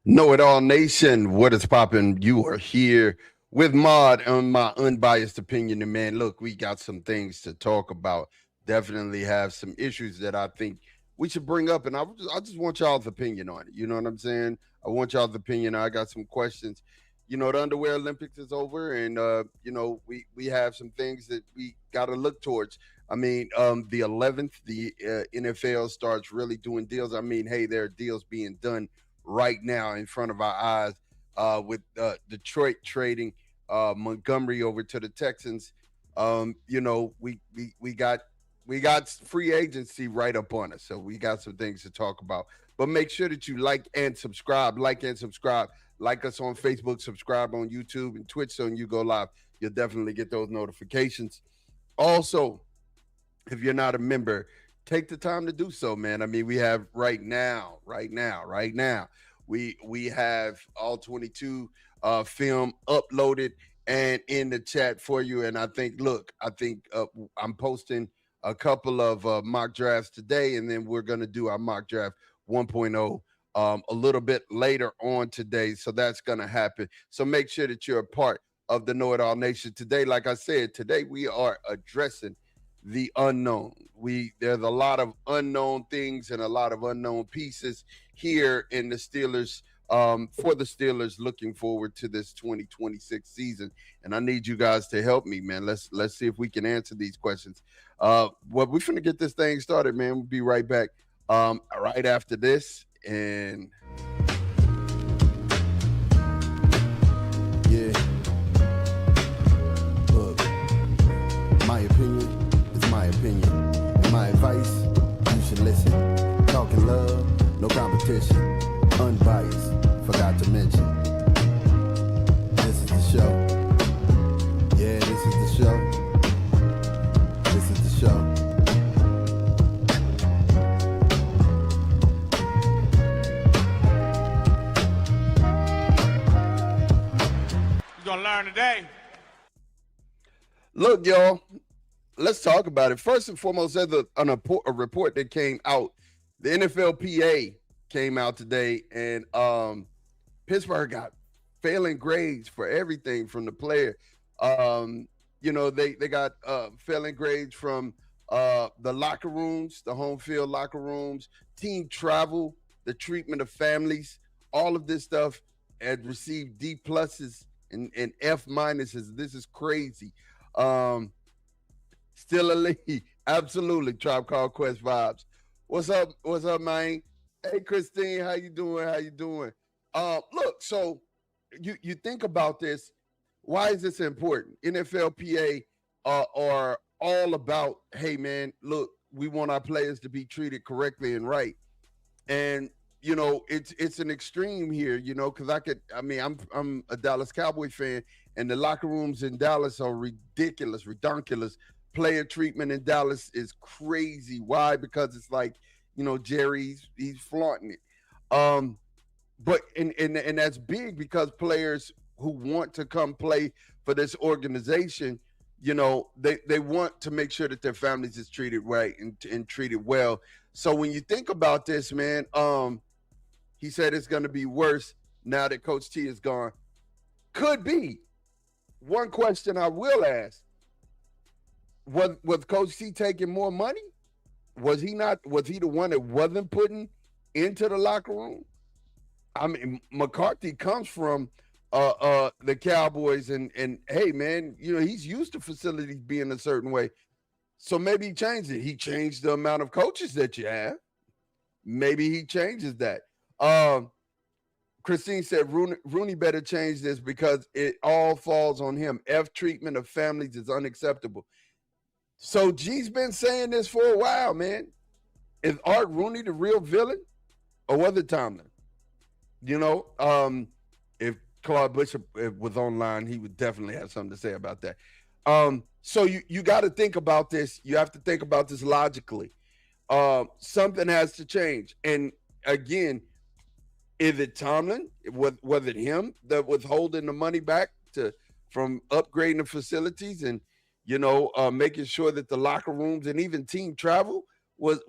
Know It All Nation, what is popping? You are here with Mod on my unbiased opinion. And man, look, we got some things to talk about. Definitely have some issues that I think we should bring up. And I just want y'all's opinion on it. You know what I'm saying? I want y'all's opinion. I got some questions. The underwear Olympics is over, and we have some things that we got to look towards. I mean, the 11th, the NFL starts really doing deals. I mean, hey, there are deals being done right now in front of our eyes with Detroit trading Montgomery over to the Texans. We got free agency right up on us, so we got some things to talk about. But make sure that you like and subscribe. Like us on Facebook, subscribe on YouTube and Twitch so when you go live, you'll definitely get those notifications. Also, if you're not a member, take the time to do so, man. I mean, we have right now, we have all 22 film uploaded and in the chat for you. And I think, I'm posting a couple of mock drafts today, and then we're going to do our mock draft 1.0 a little bit later on today. So that's going to happen. So make sure that you're a part of the Know It All Nation today. Like I said, today we are addressing the unknown. There's a lot of unknown things and a lot of unknown pieces here in the Steelers, for the Steelers looking forward to this 2026 season. And I need you guys to help me, man. Let's see if we can answer these questions. Well, we're finna get this thing started, man. We'll be right back right after this. And yeah, look, my opinion is my opinion, and my advice, you should listen. Talking love, no competition, unbiased, forgot to mention. This is the show. Yeah, this is the show. This is the show. You're gonna learn today. Look, y'all, let's talk about it. First and foremost, there's a report that came out. The NFLPA came out today, and Pittsburgh got failing grades for everything from the player. They got failing grades from the locker rooms, the home field locker rooms, team travel, the treatment of families, all of this stuff had received D pluses and F minuses. This is crazy. Still a lead. Absolutely. Tribe Called Quest vibes. What's up? What's up, man? Hey, Christine, how you doing? How you doing? Look, so you think about this. Why is this important? NFLPA are all about, hey, man, look, we want our players to be treated correctly and right. And it's an extreme here, because I'm a Dallas Cowboy fan, and the locker rooms in Dallas are ridiculous, redonkulous. Player treatment in Dallas is crazy. Why? Because it's like, Jerry's he's flaunting it. But and that's big because players who want to come play for this organization, they want to make sure that their families is treated right and treated well. So when you think about this, man, he said it's going to be worse now that Coach T is gone. Could be. One question I will ask: was Coach T taking more money? Was he not? Was he the one that wasn't putting into the locker room? I mean, McCarthy comes from the Cowboys, and hey, man, he's used to facilities being a certain way. So maybe he changed it. He changed the amount of coaches that you have. Maybe he changes that. Christine said Rooney better change this because it all falls on him. F treatment of families is unacceptable. So G's been saying this for a while, man. Is Art Rooney the real villain, or was it Tomlin? If Claude Bishop was online, he would definitely have something to say about that. So you got to think about this. You have to think about this logically. Something has to change. And again, is it Tomlin? Was it him that was holding the money back from upgrading the facilities and making sure that the locker rooms and even team travel was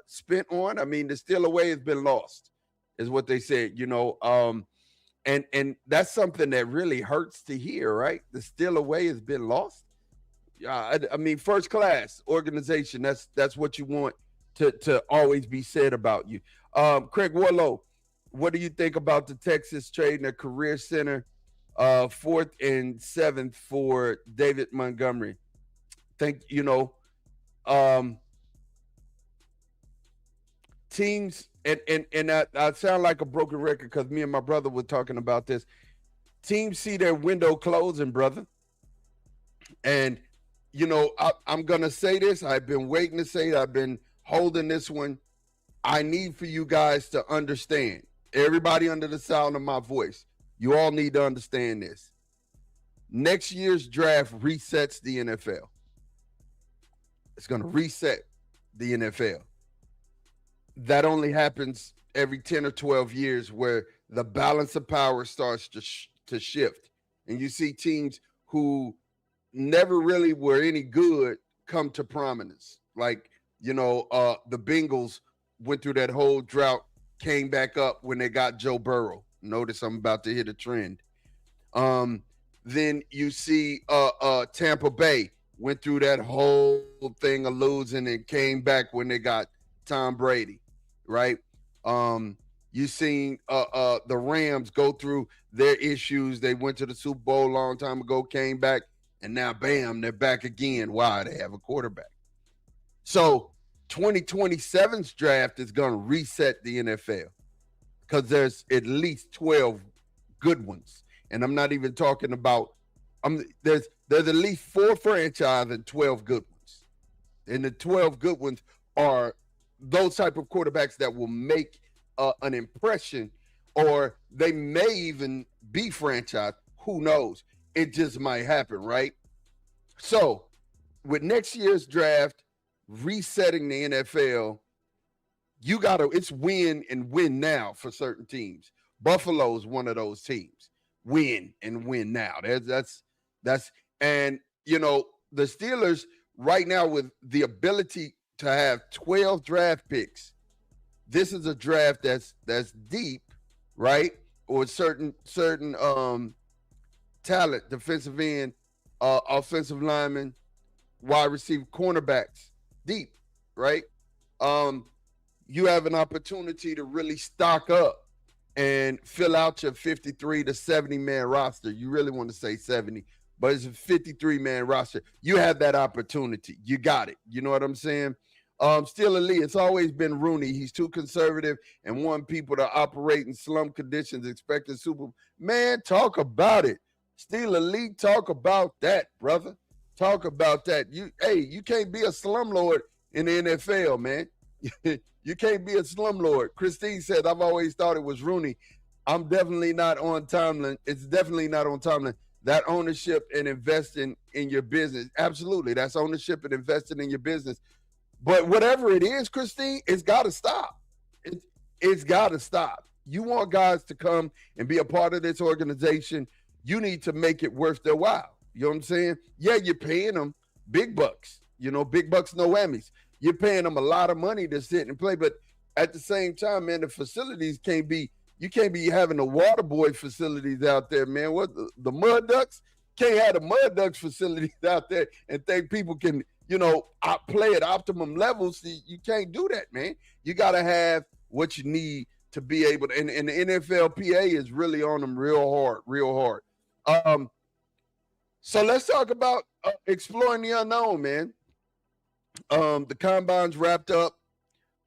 spent on? I mean, the steal away has been lost. is what they said, and that's something that really hurts to hear, right? The steal away has been lost. Yeah, I mean, first class organization. That's what you want to always be said about you. Craig Warlow, what do you think about the Texas trading a career center, 4th and 7th for David Montgomery? Teams, and I sound like a broken record because me and my brother were talking about this. Teams see their window closing, brother. And, I'm going to say this. I've been waiting to say it. I've been holding this one. I need for you guys to understand, everybody under the sound of my voice, you all need to understand this. Next year's draft resets the NFL. It's going to reset the NFL. That only happens every 10 or 12 years where the balance of power starts to shift. And you see teams who never really were any good come to prominence. Like, the Bengals went through that whole drought, came back up when they got Joe Burrow. Notice I'm about to hit a trend. Then you see Tampa Bay went through that whole thing of losing and came back when they got Tom Brady, right? You seen the Rams go through their issues. They went to the Super Bowl a long time ago, came back, and now, bam, they're back again. Why? They have a quarterback. So 2027's draft is going to reset the NFL because there's at least 12 good ones. And I'm not even talking about there's at least 4 franchises and 12 good ones. And the 12 good ones are those type of quarterbacks that will make an impression, or they may even be franchised. Who knows? It just might happen, right? So with next year's draft resetting the NFL, it's win and win now for certain teams. Buffalo's one of those teams. Win and win now. That's and the Steelers right now with the ability to have 12 draft picks. This is a draft that's deep, right? Or certain talent, defensive end, offensive lineman, wide receiver, cornerbacks, deep, right? You have an opportunity to really stock up and fill out your 53 to 70 man roster. You really want to say 70, but it's a 53-man roster. You have that opportunity. You got it. You know what I'm saying? Still elite. It's always been Rooney. He's too conservative and want people to operate in slum conditions, expecting Super. Man, talk about it. Still elite. Talk about that, brother. Talk about that. You can't be a slumlord in the NFL, man. You can't be a slumlord. Christine said, I've always thought it was Rooney. I'm definitely not on Tomlin. It's definitely not on Tomlin. That ownership and investing in your business. Absolutely. That's ownership and investing in your business. But whatever it is, Christine, it's got to stop. It's got to stop. You want guys to come and be a part of this organization, you need to make it worth their while. You know what I'm saying? Yeah, you're paying them big bucks. Big bucks, no whammies. You're paying them a lot of money to sit and play. But at the same time, man, the facilities you can't be having the water boy facilities out there, man. What the mud ducks? Can't have the mud ducks facilities out there and think people can, play at optimum levels. You can't do that, man. You got to have what you need to be able to, and the NFLPA is really on them real hard. So let's talk about exploring the unknown, man. The combine's wrapped up.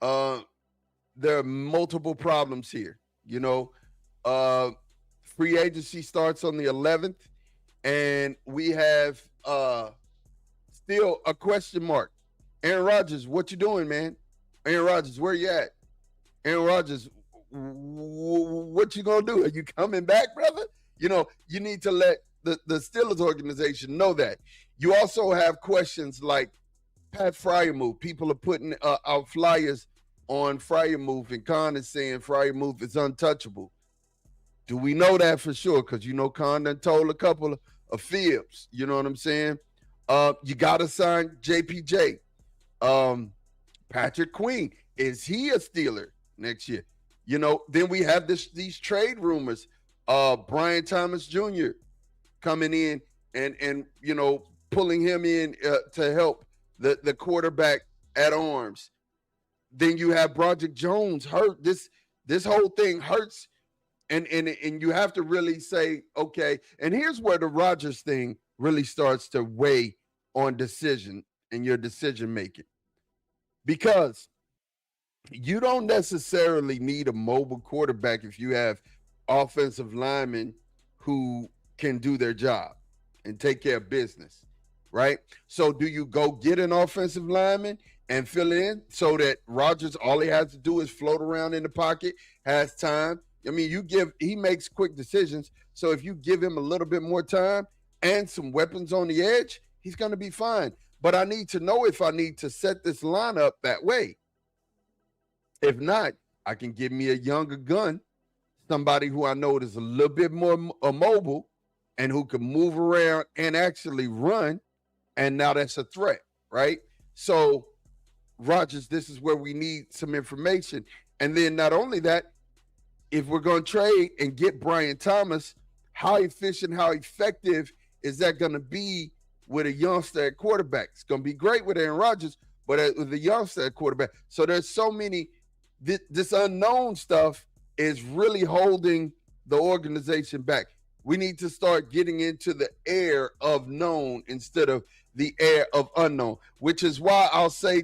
There are multiple problems here. Free agency starts on the 11th, and we have still a question mark. Aaron Rodgers, what you doing, man? Aaron Rodgers, where you at? Aaron Rodgers, what you gonna do? Are you coming back, brother? You need to let the Steelers organization know that. You also have questions like Pat Fryermuth. People are putting out flyers on Fryermuth, and Khan is saying Fryermuth is untouchable. Do we know that for sure? Because Khan done told a couple of fibs. You know what I'm saying? You got to sign JPJ. Patrick Queen, is he a Steeler next year? Then we have these trade rumors. Bryan Thomas Jr. coming in and pulling him in to help the quarterback at arms. Then you have Broderick Jones hurt. This whole thing hurts, and you have to really say, okay. And here's where the Rodgers thing really starts to weigh on decision and your decision making, because you don't necessarily need a mobile quarterback if you have offensive linemen who can do their job and take care of business, right? So do you go get an offensive lineman and fill it in so that Rodgers, all he has to do is float around in the pocket, has time? I mean, he makes quick decisions. So if you give him a little bit more time and some weapons on the edge, he's going to be fine. But I need to know if I need to set this lineup that way. If not, I can give me a younger gun, somebody who I know is a little bit more mobile and who can move around and actually run. And now that's a threat, right? So, Rodgers, this is where we need some information. And then not only that, if we're going to trade and get Bryan Thomas, how efficient, how effective is that going to be with a youngster at quarterback? It's going to be great with Aaron Rodgers, but with a youngster at quarterback. So there's so many, this unknown stuff is really holding the organization back. We need to start getting into the air of known instead of the air of unknown, which is why I'll say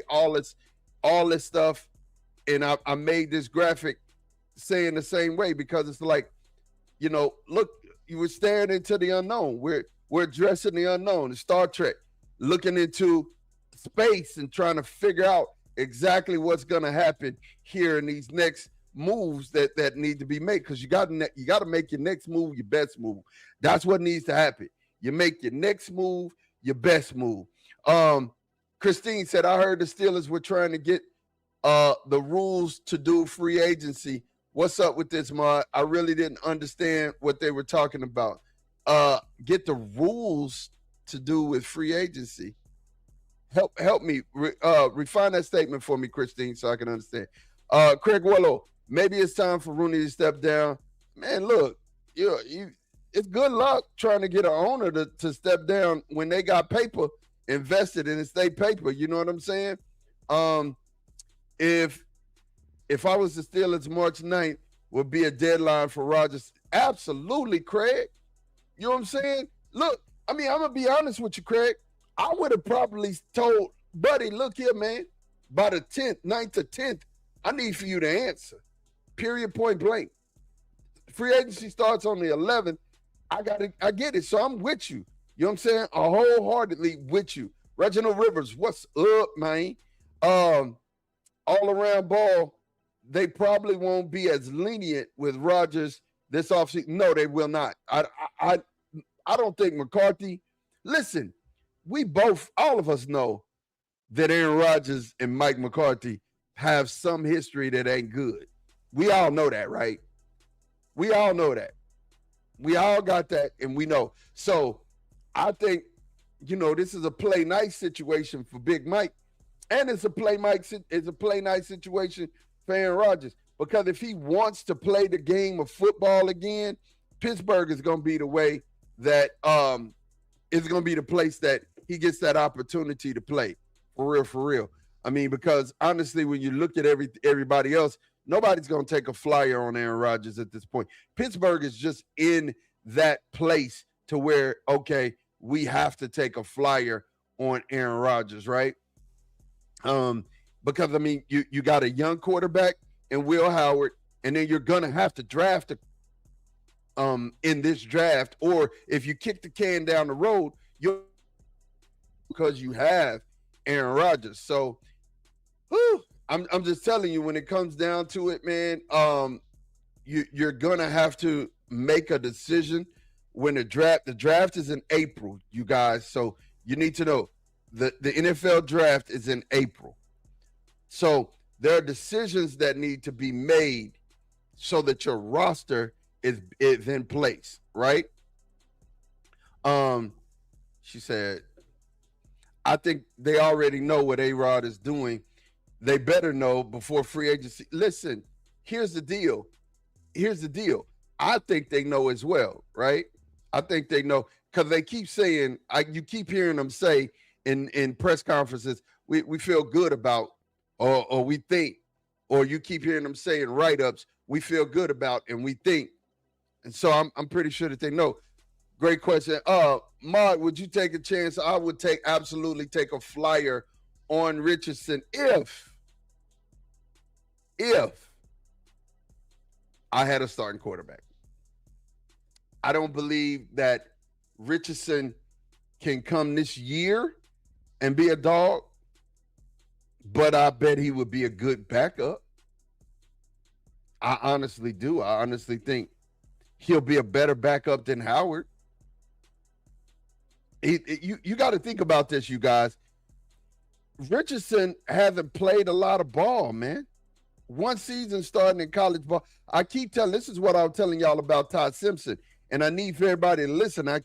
all this stuff. And I made this graphic saying the same way, because it's like, look, you were staring into the unknown. We're addressing the unknown. It's Star Trek, looking into space and trying to figure out exactly what's going to happen here in these next moves that need to be made, because you got to make your next move your best move. That's what needs to happen. You make your next move your best move. Christine said, I heard the Steelers were trying to get the rules to do free agency. What's up with this, Ma? I really didn't understand what they were talking about. Get the rules to do with free agency. Help me refine that statement for me, Christine, so I can understand. Craig Willow, maybe it's time for Rooney to step down. Man, look, it's good luck trying to get an owner to step down when they got paper invested in estate paper. You know what I'm saying? If I was the Steelers, March 9th would be a deadline for Rodgers. Absolutely, Craig. You know what I'm saying? Look, I mean, I'm going to be honest with you, Craig. I would have probably told Buddy, look here, man, by the 10th, 9th to 10th, I need for you to answer. Period, point blank. Free agency starts on the 11th. I get it. So I'm with you. You know what I'm saying? Wholeheartedly with you. Reginald Rivers, what's up, man? All around ball, they probably won't be as lenient with Rodgers this offseason. No, they will not. I don't think McCarthy. Listen, all of us know that Aaron Rodgers and Mike McCarthy have some history that ain't good. We all know that, right? We all know that. We all got that, and we know. So I think, this is a play nice situation for Big Mike. And it's a play nice situation for Aaron Rodgers, because if he wants to play the game of football again, Pittsburgh is going to be the way that it's going to be the place that he gets that opportunity to play for real. I mean, because honestly, when you look at everybody else, nobody's going to take a flyer on Aaron Rodgers at this point. Pittsburgh is just in that place to where, okay, we have to take a flyer on Aaron Rodgers, right? Because I mean, you got a young quarterback in Will Howard, and then you're gonna have to draft in this draft, or if you kick the can down the road, because you have Aaron Rodgers. So, I'm just telling you, when it comes down to it, man, you're gonna have to make a decision when the draft is in April, you guys. So you need to know. The NFL draft is in April. So there are decisions that need to be made so that your roster is in place, right? She said, I think they already know what A-Rod is doing. they better know before free agency. Listen, here's the deal. I think they know as well, right? I think they know because they keep saying, you keep hearing them say in press conferences, we feel good about, or we think, or you keep hearing them say in write-ups, we feel good about and we think. And so I'm pretty sure that they know. Great question. Mark, would you take a chance? I would absolutely take a flyer on Richardson if I had a starting quarterback. I don't believe that Richardson can come this year and be a dog, but I bet he would be a good backup. I honestly do. I honestly think he'll be a better backup than Howard. You got to think about this, you guys. Richardson hasn't played a lot of ball, man. One season starting in college ball. I keep telling, this is what I'm telling y'all about Todd Simpson, and I need for everybody to listen. I'm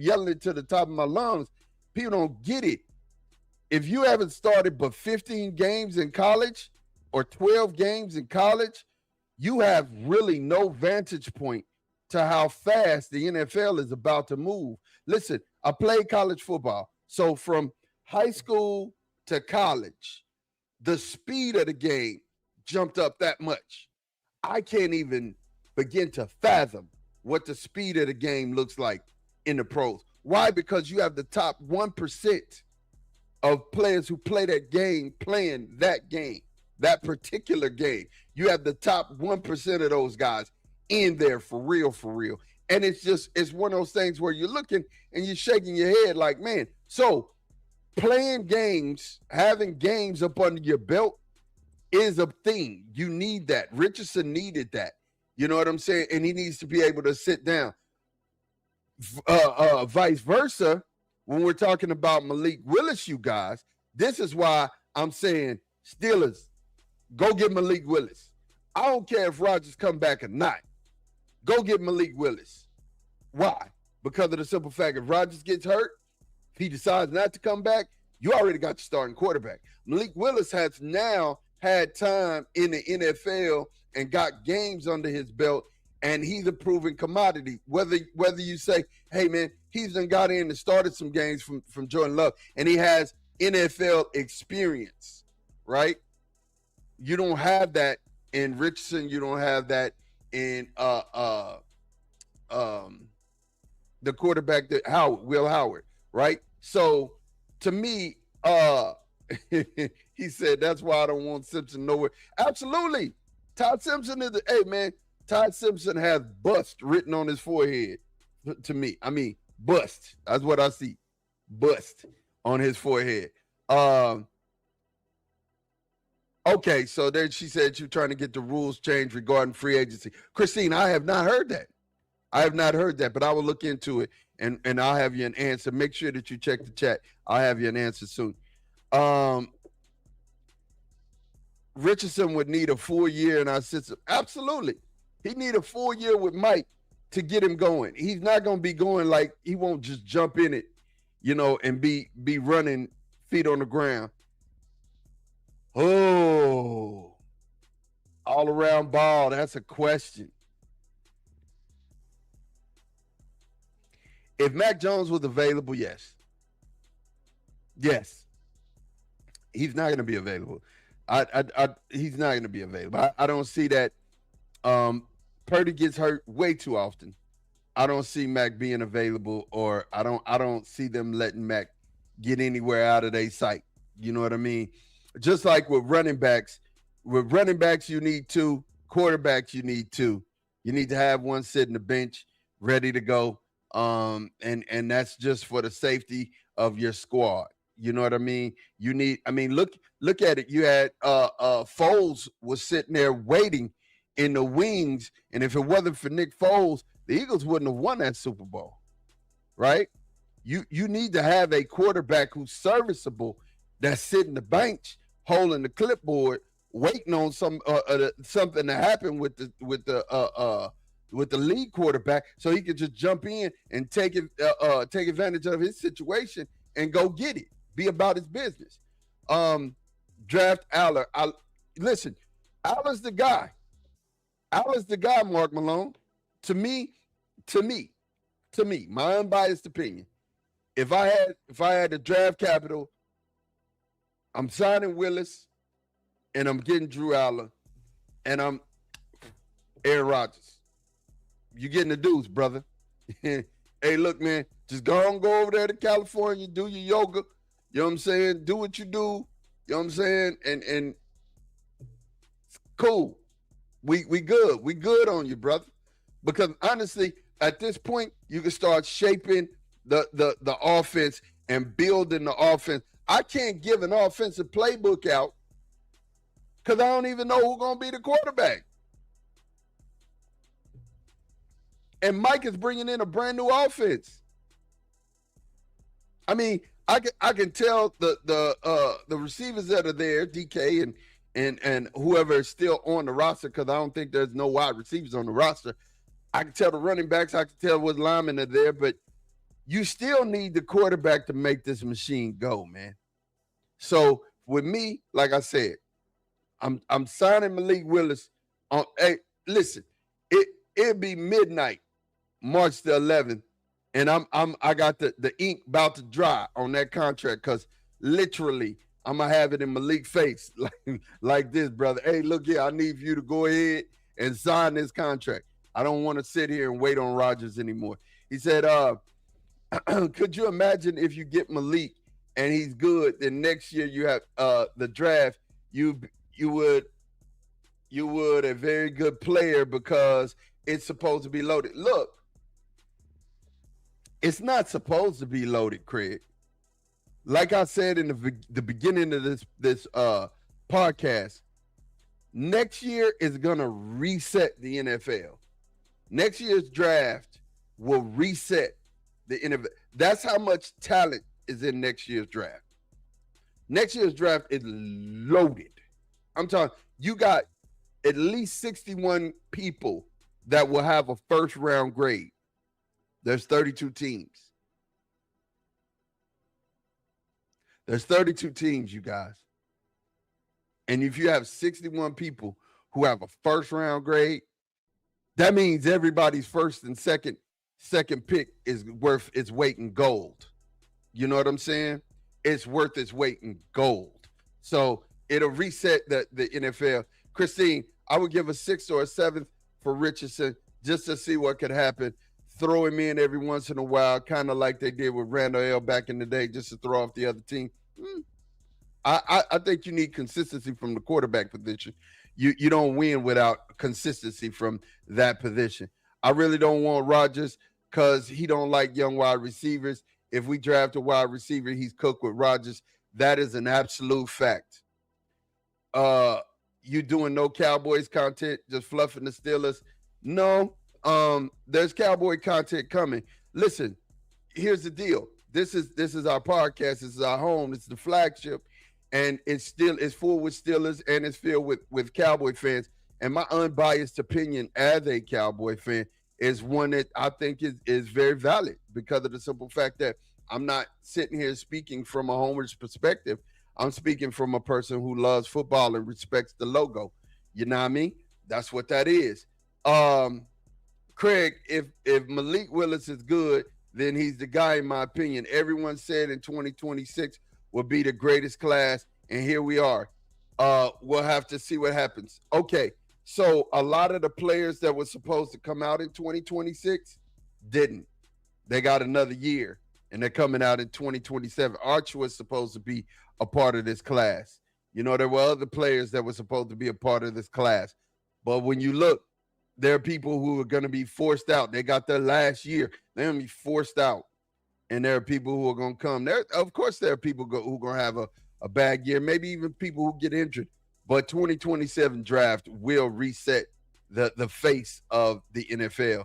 yelling it to the top of my lungs. People don't get it. If you haven't started but 15 games in college or 12 games in college, you have really no vantage point to how fast the NFL is about to move. Listen, I played college football. So from high school to college, the speed of the game jumped up that much. I can't even begin to fathom what the speed of the game looks like in the pros. Why? Because you have the top 1% of players who play that game playing that game, that particular game. You have the top 1% of those guys in there for real, for real. And it's one of those things where you're looking and you're shaking your head like, man, so playing games, having games up under your belt is a thing. You need that. Richardson needed that. You know what I'm saying? And he needs to be able to sit down. Vice versa, when we're talking about Malik Willis, you guys, this is why I'm saying, Steelers, go get Malik Willis. I don't care if Rodgers come back or not. Go get Malik Willis. Why? Because of the simple fact, if Rodgers gets hurt, if he decides not to come back, you already got your starting quarterback. Malik Willis has now had time in the NFL and got games under his belt, and he's a proven commodity. Whether you say, hey, man, he's done got in and started some games from Jordan Love, and he has NFL experience, right? You don't have that in Richardson. You don't have that in the quarterback that Will Howard, right? So to me, he said that's why I don't want Simpson nowhere. Absolutely. Todd Simpson is Todd Simpson has bust written on his forehead to me. I mean, bust. That's what I see. Bust on his forehead. Okay, so then she said you're trying to get the rules changed regarding free agency. Christine, I have not heard that. But I will look into it, and I'll have you an answer. Make sure that you check the chat. I'll have you an answer soon. Richardson would need a full year in our system. Absolutely. He need a full year with Mike to get him going. He's not going to be going like he won't just jump in it, and be running feet on the ground. Oh, all around ball. That's a question. If Mac Jones was available, yes. Yes. He's not going to be available. He's not going to be available. I don't see that. Purdy gets hurt way too often. I don't see Mac being available, or I don't see them letting Mac get anywhere out of their sight. You know what I mean? Just like with running backs. With running backs, you need two. Quarterbacks, you need two. You need to have one sitting the bench, ready to go. And that's just for the safety of your squad. You know what I mean? Look at it. You had Foles was sitting there waiting in the wings, and if it wasn't for Nick Foles, the Eagles wouldn't have won that Super Bowl, right? You need to have a quarterback who's serviceable, that's sitting the bench, holding the clipboard, waiting on something to happen with the lead quarterback, so he could just jump in and take advantage of his situation and go get it. Be about his business. draft Aller. Listen, Aller's the guy. Aller's the guy, Mark Malone. To me, my unbiased opinion. If I had the draft capital, I'm signing Willis, and I'm getting Drew Aller, and I'm Aaron Rodgers. You getting the dudes, brother. Hey, look, man, just go over there to California, do your yoga. You know what I'm saying? Do what you do. You know what I'm saying? And cool. We good. We good on you, brother. Because honestly, at this point, you can start shaping the offense and building the offense. I can't give an offensive playbook out because I don't even know who's going to be the quarterback. And Mike is bringing in a brand new offense. I mean, I can tell the receivers that are there, DK and whoever is still on the roster, because I don't think there's no wide receivers on the roster. I can tell the running backs, I can tell what linemen are there, but you still need the quarterback to make this machine go, man. So with me, like I said, I'm signing Malik Willis on. Hey, listen, it'll be midnight, March the 11th, and I got the ink about to dry on that contract because literally I'm gonna have it in Malik's face like this, brother. Hey, look here, I need you to go ahead and sign this contract. I don't want to sit here and wait on Rodgers anymore. He said, could you imagine if you get Malik and he's good, then next year you have the draft, you would a very good player because it's supposed to be loaded. Look, it's not supposed to be loaded, Craig. Like I said in the beginning of this podcast, next year is gonna reset the NFL. Next year's draft will reset the NFL. That's how much talent is in next year's draft. Next year's draft is loaded. I'm talking, you got at least 61 people that will have a first round grade. There's 32 teams. There's 32 teams, you guys. And if you have 61 people who have a first round grade, that means everybody's first and second pick is worth its weight in gold. You know what I'm saying? It's worth its weight in gold. So it'll reset the NFL. Christine, I would give a 6th or a 7th for Richardson just to see what could happen. Throw him in every once in a while, kind of like they did with Randall L. back in the day, just to throw off the other team. I think you need consistency from the quarterback position. You don't win without consistency from that position. I really don't want Rodgers because he don't like young wide receivers. If we draft a wide receiver, he's cooked with Rodgers. That is an absolute fact. You doing no Cowboys content, just fluffing the Steelers? No. There's Cowboy content coming. Listen, here's the deal. This is our podcast. This is our home. This is the flagship. And it's full with Steelers and it's filled with Cowboy fans. And my unbiased opinion as a Cowboy fan is one that I think is very valid because of the simple fact that I'm not sitting here speaking from a homer's perspective. I'm speaking from a person who loves football and respects the logo. You know what I mean? That's what that is. Craig, if Malik Willis is good, then he's the guy, in my opinion. Everyone said in 2026 will be the greatest class, and here we are. We'll have to see what happens. Okay, so a lot of the players that were supposed to come out in 2026 didn't. They got another year, and they're coming out in 2027. Arch was supposed to be a part of this class. You know, there were other players that were supposed to be a part of this class. But when you look, there are people who are going to be forced out. They got their last year. They're going to be forced out. And there are people who are going to come. Of course, there are people who are going to have a bad year, maybe even people who get injured. But 2027 draft will reset the face of the NFL.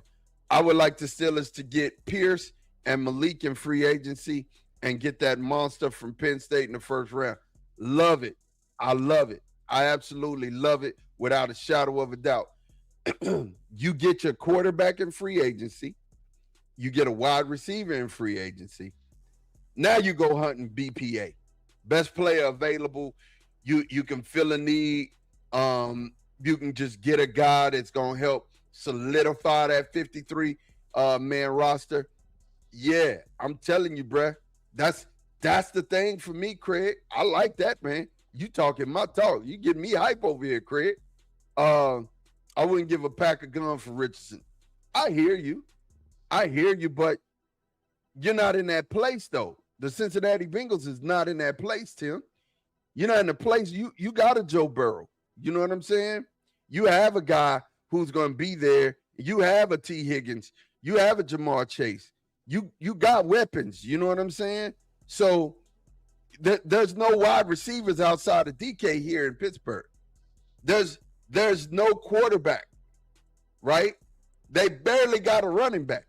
I would like the Steelers to get Pierce and Malik in free agency and get that monster from Penn State in the first round. Love it. I love it. I absolutely love it without a shadow of a doubt. You get your quarterback in free agency. You get a wide receiver in free agency. Now you go hunting BPA, best player available. You can fill a need. You can just get a guy that's gonna help solidify that 53 man roster. Yeah, I'm telling you, bruh. That's the thing for me, Craig. I like that, man. You talking my talk. You getting me hype over here, Craig. I wouldn't give a pack of gun for Richardson. I hear you, but you're not in that place, though. The Cincinnati Bengals is not in that place, Tim. You're not in the place. You got a Joe Burrow. You know what I'm saying? You have a guy who's going to be there. You have a T. Higgins. You have a Jamar Chase. You got weapons. You know what I'm saying? So there's no wide receivers outside of DK here in Pittsburgh. There's no quarterback, right? They barely got a running back.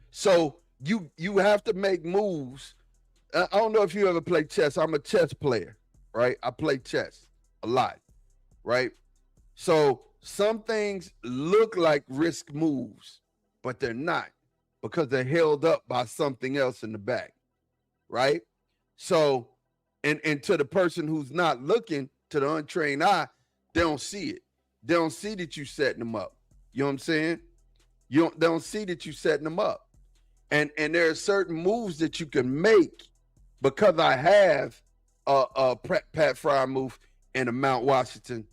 So you have to make moves. I don't know if you ever play chess. I'm a chess player, right? I play chess a lot, right? So some things look like risk moves, but they're not because they're held up by something else in the back, right? So, and to the person who's not looking, to the untrained eye, they don't see it. They don't see that you setting them up. You know what I'm saying? They don't see that you setting them up. And there are certain moves that you can make because I have a Pat Fryermuth and a Mount Washington,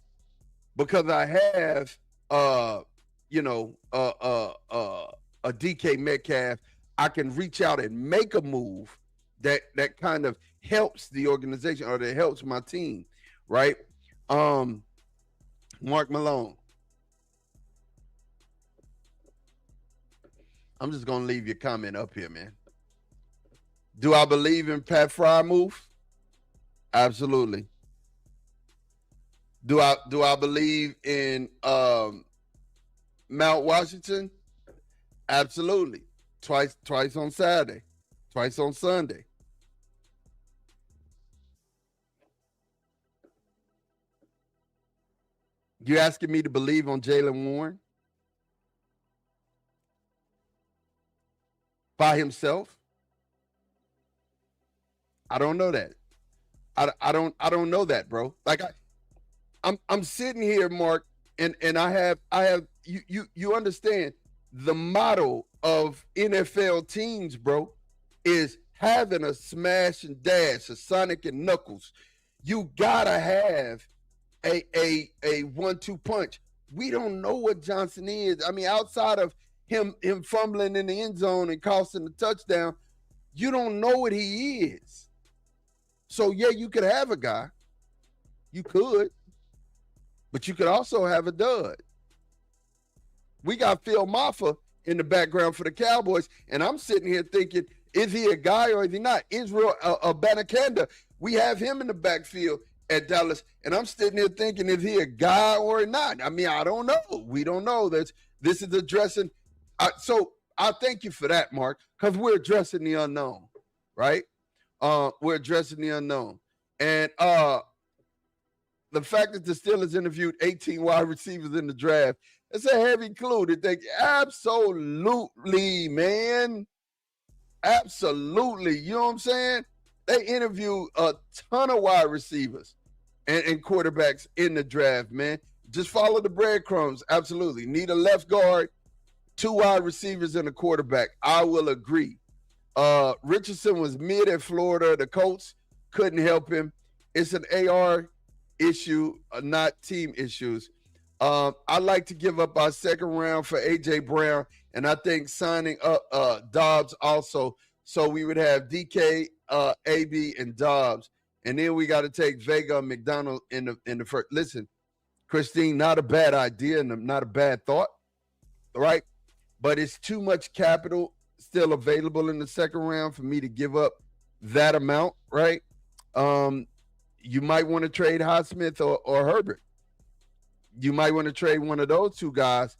because I have a DK Metcalf. I can reach out and make a move that kind of helps the organization or that helps my team, right? Mark Malone. I'm just gonna leave your comment up here, man. Do I believe in Pat Fryermuth? Absolutely. Do I believe in Mount Washington? Absolutely. Twice on Saturday, twice on Sunday. You asking me to believe on Jaylen Warren by himself? I don't know that. I don't know that, bro. Like I'm sitting here, Mark, and I have you understand the motto of NFL teams, bro, is having a smash and dash, a Sonic and Knuckles. You gotta have a 1-2 punch. We don't know what Johnson is. I mean, outside of him fumbling in the end zone and costing the touchdown, you don't know what he is. So yeah, you could have a guy. You could. But you could also have a dud. We got Phil Maffa in the background for the Cowboys, and I'm sitting here thinking, is he a guy or is he not? Israel Abanikanda, we have him in the backfield at Dallas, and I'm sitting here thinking, is he a guy or not? I mean, I don't know. We don't know. This is addressing. So I thank you for that, Mark, because we're addressing the unknown, right? We're addressing the unknown. And the fact that the Steelers interviewed 18 wide receivers in the draft, it's a heavy clue that they absolutely, man. Absolutely. You know what I'm saying? They interviewed a ton of wide receivers and quarterbacks in the draft, man. Just follow the breadcrumbs. Absolutely. Need a left guard, 2 wide receivers, and a quarterback. I will agree. Richardson was mid at Florida. The Colts couldn't help him. It's an AR issue, not team issues. I'd like to give up our second round for A.J. Brown, and I think signing up Dobbs also, so we would have DK, AB, and Dobbs, and then we got to take Vega and McDonald in the first. Listen, Christine, not a bad idea and not a bad thought, right? But it's too much capital still available in the second round for me to give up that amount, right? You might want to trade Highsmith or Herbig. You might want to trade one of those 2 guys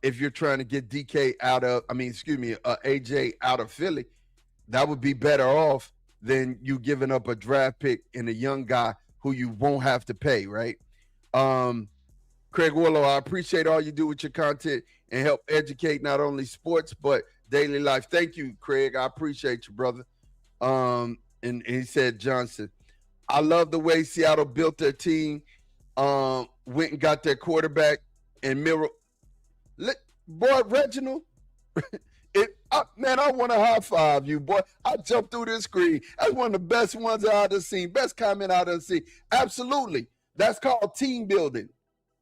if you're trying to get DK AJ out of Philly. That would be better off than you giving up a draft pick and a young guy who you won't have to pay, right? Craig Willow, I appreciate all you do with your content and help educate not only sports but daily life. Thank you, Craig. I appreciate you, brother. and he said Johnson. I love the way Seattle built their team. Went and got their quarterback and Miro. Boy, Reginald, man, I want to high five you, boy. I jumped through this screen. That's one of the best ones I've seen. Best comment I've seen. Absolutely. That's called team building.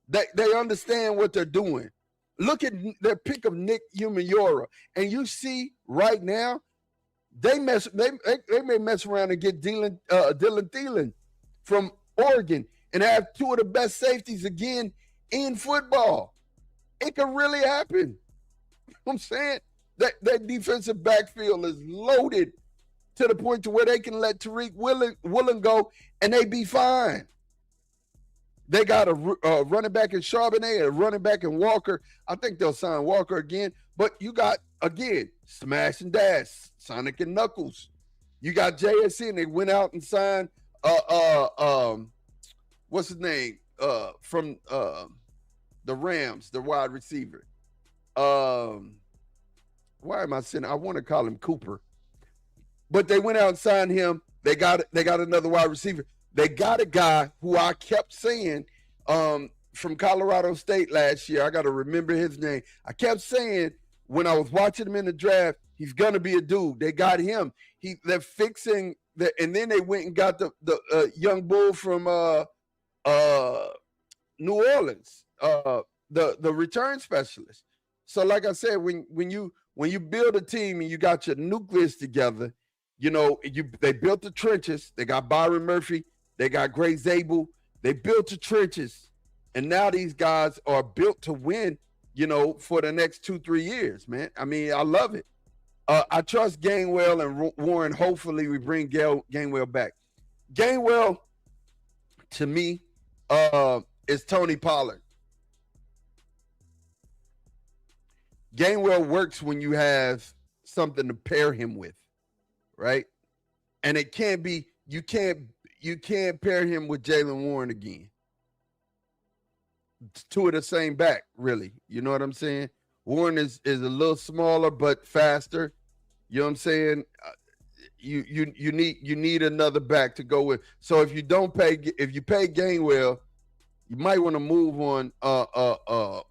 They understand what they're doing. Look at their pick of Nick Umenyiora, and you see right now they may mess around and get Dylan Thielen from Oregon and have two of the best safeties again in football. It can really happen. You know what I'm saying? That defensive backfield is loaded to the point to where they can let Tariq Woolen go and they be fine. They got a running back in Charbonnet, a running back in Walker. I think they'll sign Walker again. But you got, again, Smash and Dash, Sonic and Knuckles. You got JSN. They went out and signed, what's his name? From the Rams, the wide receiver. Why am I saying? I want to call him Cooper. But they went out and signed him. They got another wide receiver. They got a guy who I kept saying from Colorado State last year. I got to remember his name. I kept saying when I was watching him in the draft, he's going to be a dude. They got him. They're fixing the, and then they went and got the young bull from New Orleans, the return specialist. So like I said, when you build a team and you got your nucleus together, you know, they built the trenches. They got Byron Murphy. They got Gray Zabel. They built the trenches. And now these guys are built to win, you know, for the next 2-3 years, man. I mean, I love it. I trust Gainwell and Warren. Hopefully we bring Gainwell back. Gainwell, to me, is Tony Pollard. Gainwell works when you have something to pair him with, right? And it can't be, you can't pair him with Jaylen Warren again. Two of the same back, really. You know what I'm saying? Warren is a little smaller but faster. You know what I'm saying? You need another back to go with. So if you pay Gainwell, you might want to move on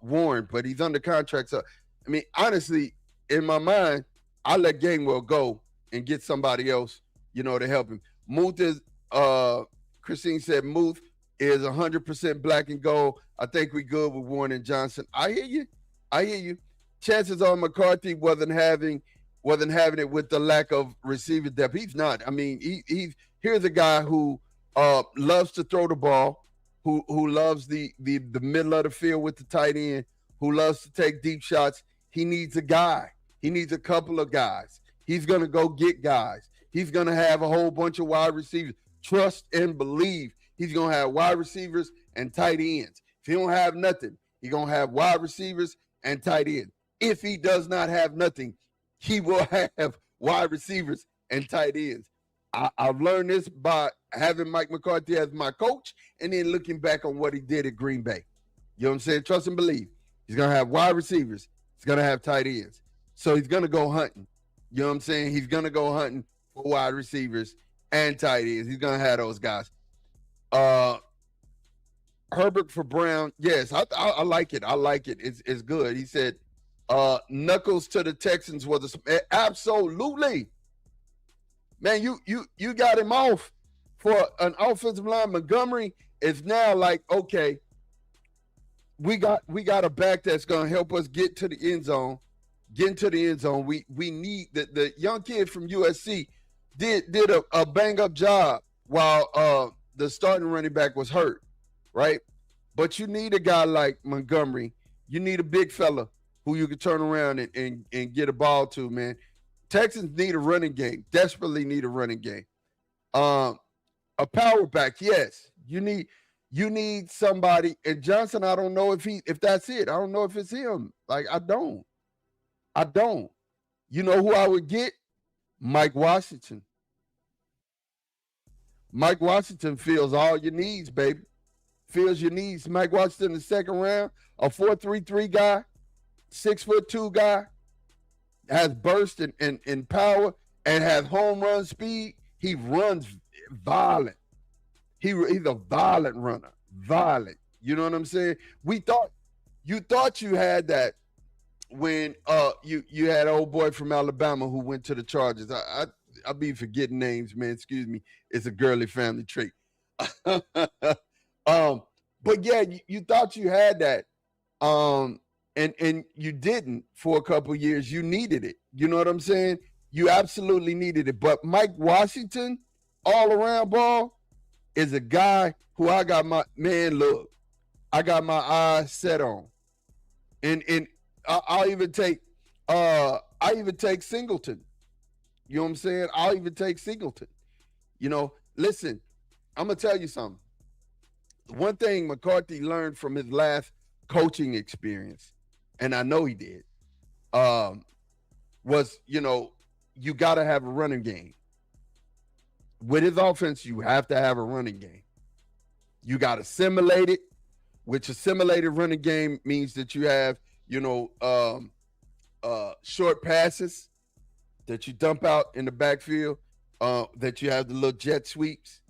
Warren, but he's under contract. So I mean, honestly, in my mind, I let Gainwell go and get somebody else, you know, to help him. Muth is Christine said Muth is 100% black and gold. I think we good with Warren and Johnson. I hear you. Chances are McCarthy wasn't having it with the lack of receiver depth. He's not. I mean, here's a guy who loves to throw the ball, who loves the middle of the field with the tight end, who loves to take deep shots. He needs a guy. He needs a couple of guys. He's going to go get guys. He's going to have a whole bunch of wide receivers. Trust and believe he's going to have wide receivers and tight ends. If he don't have nothing, he's going to have wide receivers and tight ends. If he does not have nothing, he will have wide receivers and tight ends. I've learned this by having Mike McCarthy as my coach and then looking back on what he did at Green Bay. You know what I'm saying? Trust and believe. He's going to have wide receivers. He's going to have tight ends. So he's going to go hunting. You know what I'm saying? He's going to go hunting for wide receivers and tight ends. He's going to have those guys. Herbig for Brown. Yes, I like it. I like it. It's good. He said, Knuckles to the Texans was absolutely. Man, you got him off for an offensive line. Montgomery is now like, okay, we got a back that's going to help us get to the end zone. Get into the end zone. We need the young kid from USC did a bang up job while the starting running back was hurt, right? But you need a guy like Montgomery. You need a big fella who you can turn around and get a ball to, man. Texans need a running game. Desperately need a running game. A power back, yes. You need somebody. And Johnson, I don't know if that's it. I don't know if it's him. Like, I don't. You know who I would get? Mike Washington. Mike Washington fills all your needs, baby. Fills your needs. Mike Washington in the second round, a 4.33 guy, 6'2" guy, has burst and power and has home run speed. He runs violent. He's a violent runner. Violent. You know what I'm saying? You thought you had that when you had an old boy from Alabama who went to the Chargers. I be forgetting names, man. Excuse me. It's a girly family trait. But yeah, you thought you had that. And you didn't for a couple years. You needed it. You know what I'm saying? You absolutely needed it. But Mike Washington, all around ball, is a guy who I got my eyes set on. And I'll even take Singleton. You know what I'm saying? I'll even take Singleton. You know, listen, I'm gonna tell you something. One thing McCarthy learned from his last coaching experience, and I know he did, was, you know, you got to have a running game. With his offense, you have to have a running game. You got to simulate it, which a simulated running game means that you have, you know, short passes that you dump out in the backfield, that you have the little jet sweeps,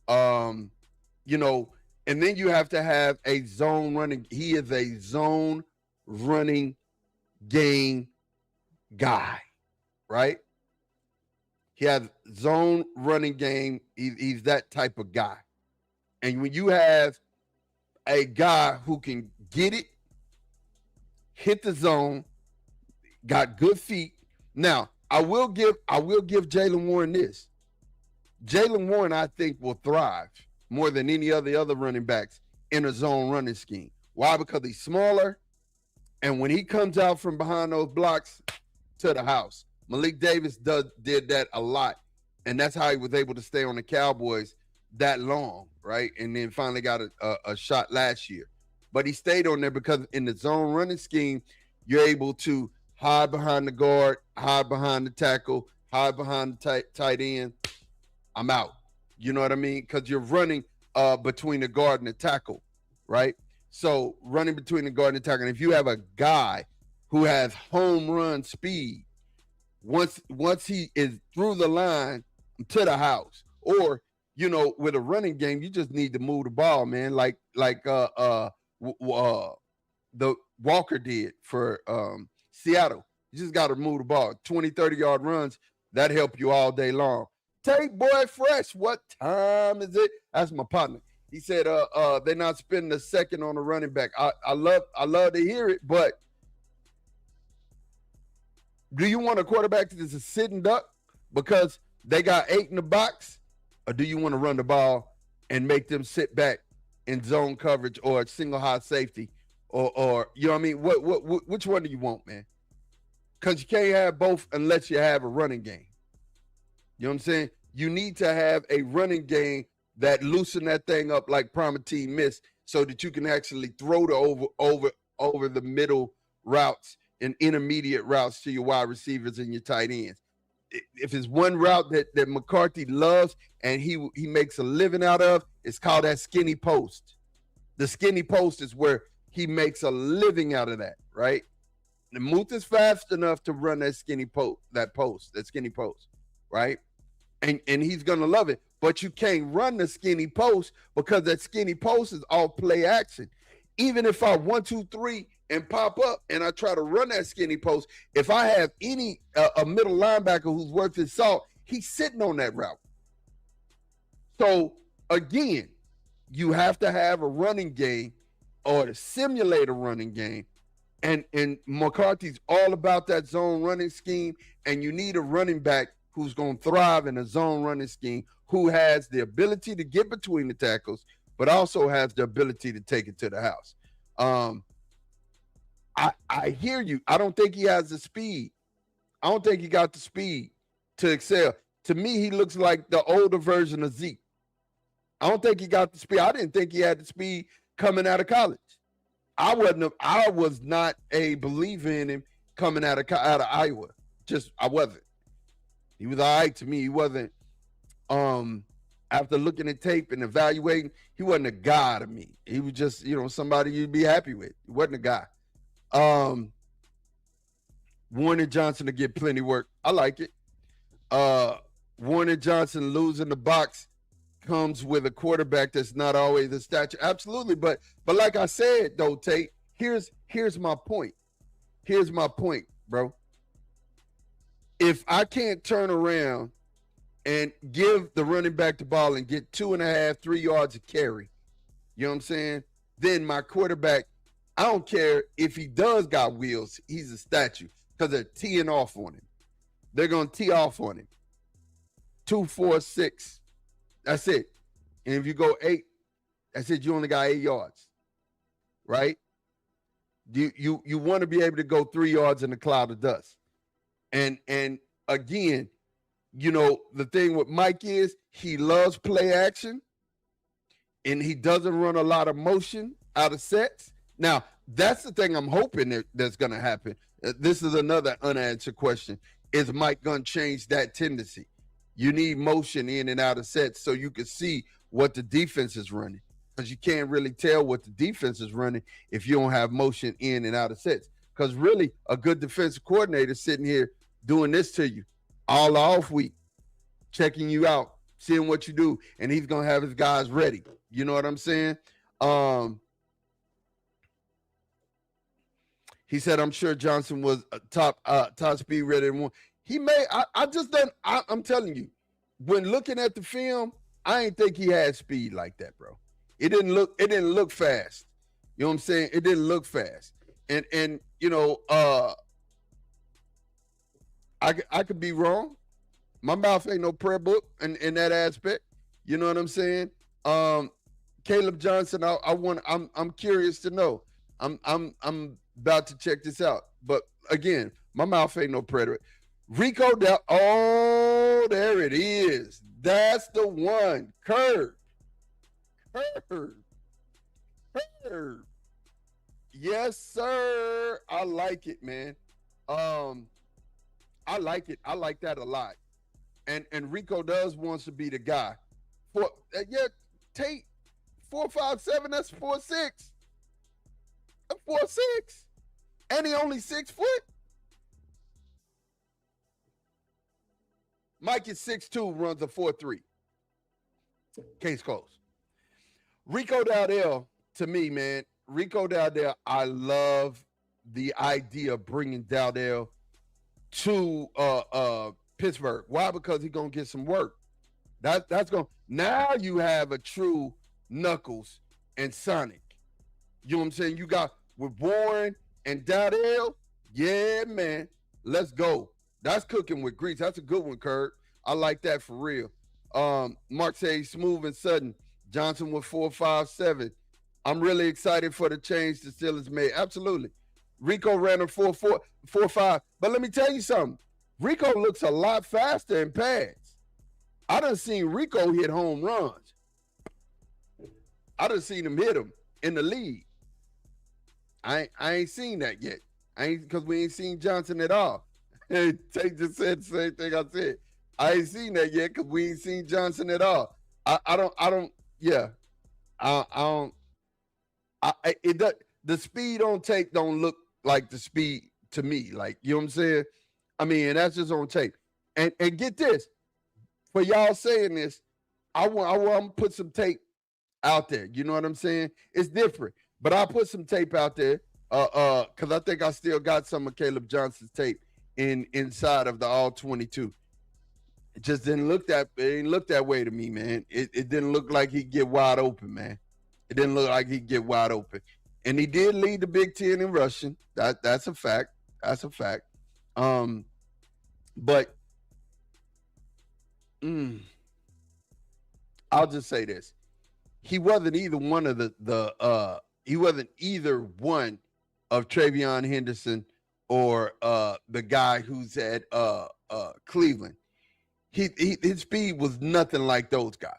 you know, and then you have to have a zone running. He is a zone running game guy, right? He has zone running game. He's that type of guy. And when you have a guy who can get it, hit the zone, got good feet. Now, I will give Jaylen Warren this. Jaylen Warren, I think, will thrive more than any other running backs in a zone running scheme. Why? Because he's smaller, and when he comes out from behind those blocks, to the house. Malik Davis did that a lot, and that's how he was able to stay on the Cowboys that long, right? And then finally got a shot last year. But he stayed on there because in the zone running scheme, you're able to hide behind the guard, hide behind the tackle, hide behind the tight end. I'm out. You know what I mean? Because you're running between the guard and the tackle, right? So running between the guard and the tackle. And if you have a guy who has home run speed, once he is through the line to the house, or, you know, with a running game, you just need to move the ball, man. Like the Walker did for Seattle. You just got to move the ball. 20, 30-yard runs, that help you all day long. Take Boy Fresh, what time is it? That's my partner. He said they're not spending a second on a running back. I love to hear it, but do you want a quarterback that is a sitting duck because they got 8 in the box, or do you want to run the ball and make them sit back in zone coverage or single high safety, or you know what I mean? Which one do you want, man? Because you can't have both unless you have a running game. You know what I'm saying? You need to have a running game that loosen that thing up like Prometine missed, so that you can actually throw the over the middle routes and intermediate routes to your wide receivers and your tight ends. If it's one route that McCarthy loves and he makes a living out of, it's called that skinny post. The skinny post is where he makes a living out of that, right? The Muth is fast enough to run that skinny post, right? And he's gonna love it. But you can't run the skinny post because that skinny post is all play action. Even if I 1, 2, 3 and pop up and I try to run that skinny post, if I have any a middle linebacker who's worth his salt, he's sitting on that route. So again, you have to have a running game or to simulate a running game. And McCarthy's all about that zone running scheme, and you need a running back who's going to thrive in a zone running scheme, who has the ability to get between the tackles, but also has the ability to take it to the house. I hear you. I don't think he has the speed. I don't think he got the speed to excel. To me, he looks like the older version of Zeke. I don't think he got the speed. I didn't think he had the speed coming out of college. I was not a believer in him coming out of Iowa. I wasn't. He was all right to me. He wasn't, after looking at tape and evaluating, he wasn't a guy to me. He was just, somebody you'd be happy with. He wasn't a guy. Warren and Johnson to get plenty work. I like it. Warner Johnson losing the box comes with a quarterback that's not always the stature. Absolutely, but like I said though, Tate, here's my point. Here's my point, bro. If I can't turn around and give the running back the ball and get 2.5, 3 yards of carry, you know what I'm saying? Then my quarterback, I don't care if he does got wheels, he's a statue because they're teeing off on him. They're going to tee off on him. 2, 4, 6. That's it. And if you go 8, that's it. You only got 8 yards, right? You want to be able to go 3 yards in a cloud of dust. And again, you know, the thing with Mike is he loves play action and he doesn't run a lot of motion out of sets. Now, that's the thing I'm hoping that's going to happen. This is another unanswered question. Is Mike going to change that tendency? You need motion in and out of sets so you can see what the defense is running, because you can't really tell what the defense is running if you don't have motion in and out of sets. Because really, a good defensive coordinator sitting here doing this to you all off week, checking you out, seeing what you do, and he's going to have his guys ready. You know what I'm saying? He said, I'm sure Johnson was a top speed ready and one. He may, I'm telling you, when looking at the film, I ain't think he had speed like that, bro. It didn't look fast. You know what I'm saying? It didn't look fast. And you know, I could be wrong. My mouth ain't no prayer book in that aspect. You know what I'm saying? Caleb Johnson, I'm curious to know. I'm about to check this out. But again, my mouth ain't no predator. Rico, oh, there it is. That's the one. Curve. Yes, sir. I like it, man. I like it. I like that a lot. And Rico wants to be the guy. Tate, 4.57, that's 4.6. That's 4.6. And he only 6 foot. Mike is 6'2", runs a 4.3. Case closed. Rico Dowdell, to me, man, Rico Dowdell, I love the idea of bringing Dowdell to Pittsburgh. Why? Because he's going to get some work. That's going. Now you have a true Knuckles and Sonic. You know what I'm saying? You got with Warren and Dowdell. Yeah, man. Let's go. That's cooking with grease. That's a good one, Kurt. I like that for real. Mark says smooth and sudden. Johnson with 4.57. I'm really excited for the change the Steelers made. Absolutely. Rico ran a 4.5. But let me tell you something. Rico looks a lot faster in pads. I done seen Rico hit home runs. I done seen him hit them in the league. I ain't seen that yet. Because we ain't seen Johnson at all. Tate just said the same thing I said. I ain't seen that yet because we ain't seen Johnson at all. The speed on tape don't look like the speed to me. Like, you know what I'm saying? I mean, and that's just on tape. And get this, for y'all saying this, I want to put some tape out there. You know what I'm saying? It's different, but I'll put some tape out there because I think I still got some of Caleb Johnson's tape inside of the all 22. It just didn't look that way to me, man. It didn't look like he'd get wide open, man. It didn't look like he'd get wide open. And he did lead the Big Ten in rushing. That's a fact. That's a fact. But I'll just say this. He wasn't either one of he wasn't either one of Travion Henderson or the guy who's at Cleveland. His speed was nothing like those guys.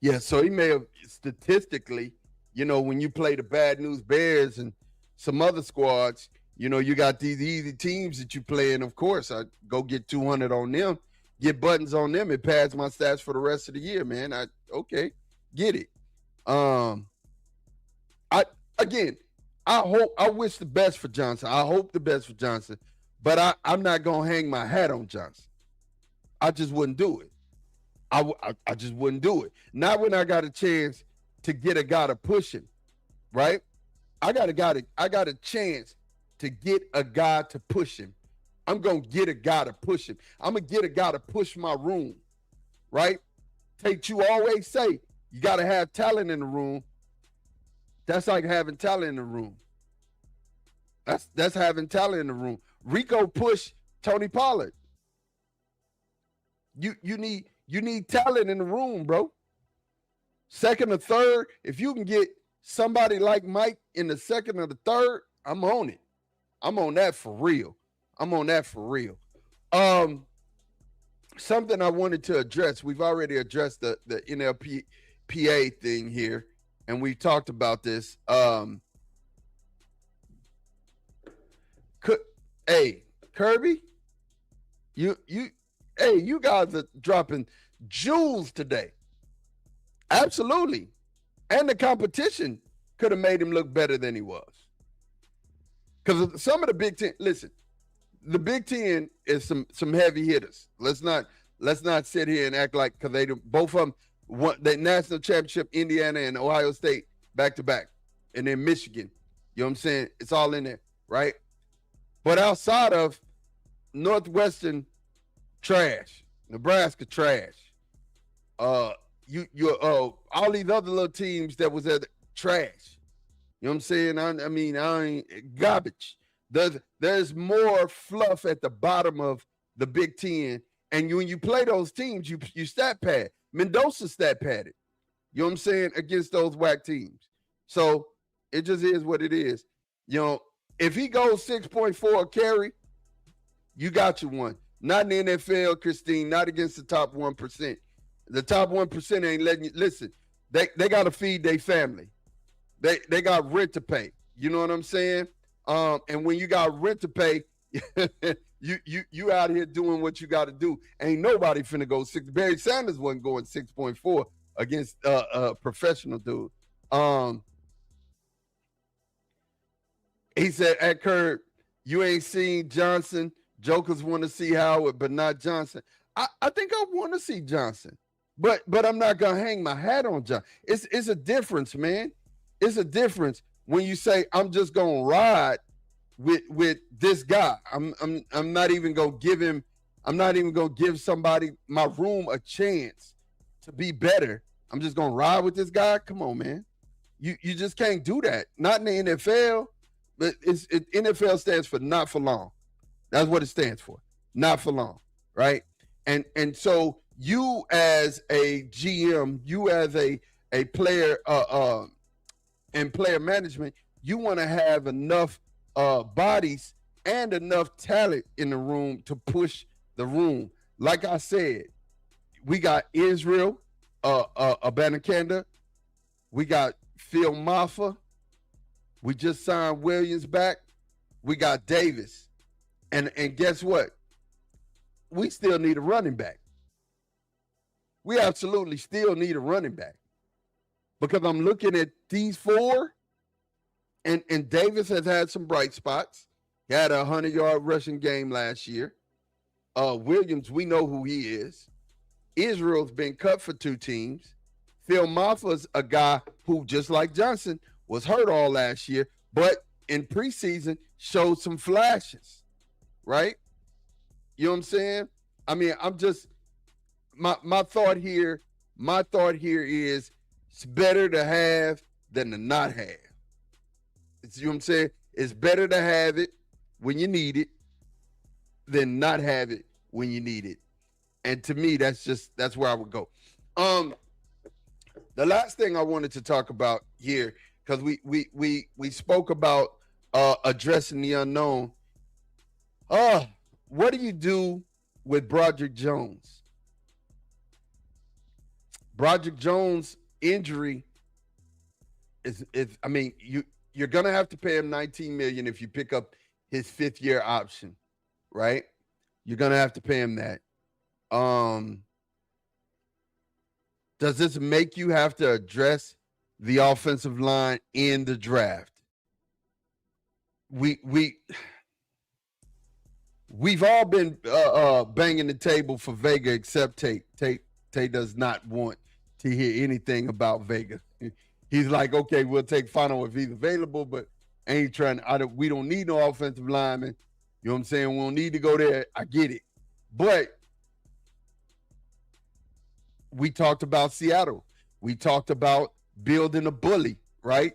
Yeah, so he may have statistically, you know, when you play the Bad News Bears and some other squads, you know, you got these easy teams that you play in. Of course, I go get 200 on them, get buttons on them, and pads my stats for the rest of the year, man. Okay, get it. I wish the best for Johnson. I hope the best for Johnson, but I'm not gonna hang my hat on Johnson. I just wouldn't do it. I just wouldn't do it. Not when I got a chance to get a guy to push him, right? I got a chance to get a guy to push him. I'm going to get a guy to push him. I'm going to get a guy to push my room, right? Tate, you always say you got to have talent in the room. That's like having talent in the room. That's having talent in the room. Rico pushed Tony Pollard. You need talent in the room, bro. Second or third, if you can get somebody like Mike in the second or the third, I'm on it. I'm on that for real. Something I wanted to address. We've already addressed the NLPA thing here, and we talked about this. Hey, Kirby, you guys are dropping jewels today. Absolutely. And the competition could have made him look better than he was. Because some of the Big Ten, listen, the Big Ten is some heavy hitters. Let's not sit here and act like, because they both of them won the national championship, Indiana and Ohio State back to back, and then Michigan. You know what I'm saying? It's all in there, right? But outside of Northwestern, trash. Nebraska, trash. All these other little teams that was at trash. You know what I'm saying? I mean, I ain't garbage. There's more fluff at the bottom of the Big Ten, and when you play those teams, you stat pad. Mendoza stat padded. You know what I'm saying? Against those whack teams. So it just is what it is. You know, if he goes 6.4 carry, you got you one. Not in the NFL, Christine, not against the top 1%. The top 1% ain't letting you listen. They got to feed their family. They got rent to pay. You know what I'm saying? And when you got rent to pay, you out here doing what you got to do. Ain't nobody finna go 6. Barry Sanders wasn't going 6.4 against a professional dude. He said, at Kurt, you ain't seen Johnson. Jokers want to see Howard, but not Johnson. I think I want to see Johnson, but I'm not gonna hang my hat on Johnson. It's a difference, man. It's a difference when you say I'm just gonna ride with this guy. I'm not even gonna give him. I'm not even gonna give somebody my room a chance to be better. I'm just gonna ride with this guy. Come on, man. You just can't do that. Not in the NFL. But NFL stands for not for long. That's what it stands for. Not for long, right? And so you as a GM, you as a player and player management, you want to have enough bodies and enough talent in the room to push the room. Like I said, we got Israel, Abanikanda. We got Phil Maffa. We just signed Williams back. We got Davis. And guess what? We still need a running back. We absolutely still need a running back. Because I'm looking at these four, and Davis has had some bright spots. He had a 100-yard rushing game last year. Williams, we know who he is. Israel's been cut for 2 teams. Phil Maffa's a guy who, just like Johnson, was hurt all last year, but in preseason showed some flashes, right? You know what I'm saying? I mean, I'm just my thought here is it's better to have than to not have. You know what I'm saying? It's better to have it when you need it than not have it when you need it. And to me, that's where I would go. The last thing I wanted to talk about here, because we spoke about addressing the unknown. What do you do with Broderick Jones? Broderick Jones' injury is I mean, you're gonna have to pay him $19 million if you pick up his 5th-year option, right? You're gonna have to pay him that. Does this make you have to address the offensive line in the draft? we've all been banging the table for Vega except Tate. Tate does not want to hear anything about Vega. He's like, okay, we'll take Fano if he's available, but ain't trying. We don't need no offensive lineman. You know what I'm saying? We don't need to go there. I get it. But we talked about Seattle. We talked about building a bully, right?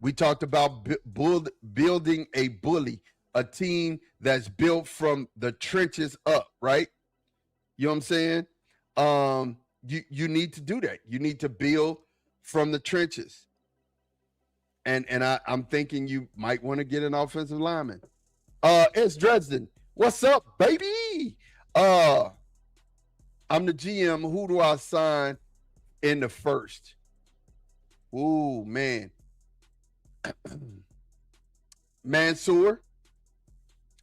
We talked about building a bully, a team that's built from the trenches up, right? You know what I'm saying? You need to do that. You need to build from the trenches. And I'm thinking you might want to get an offensive lineman. It's Dresden. What's up, baby? I'm the GM. Who do I sign in the first? Ooh, man. Mansour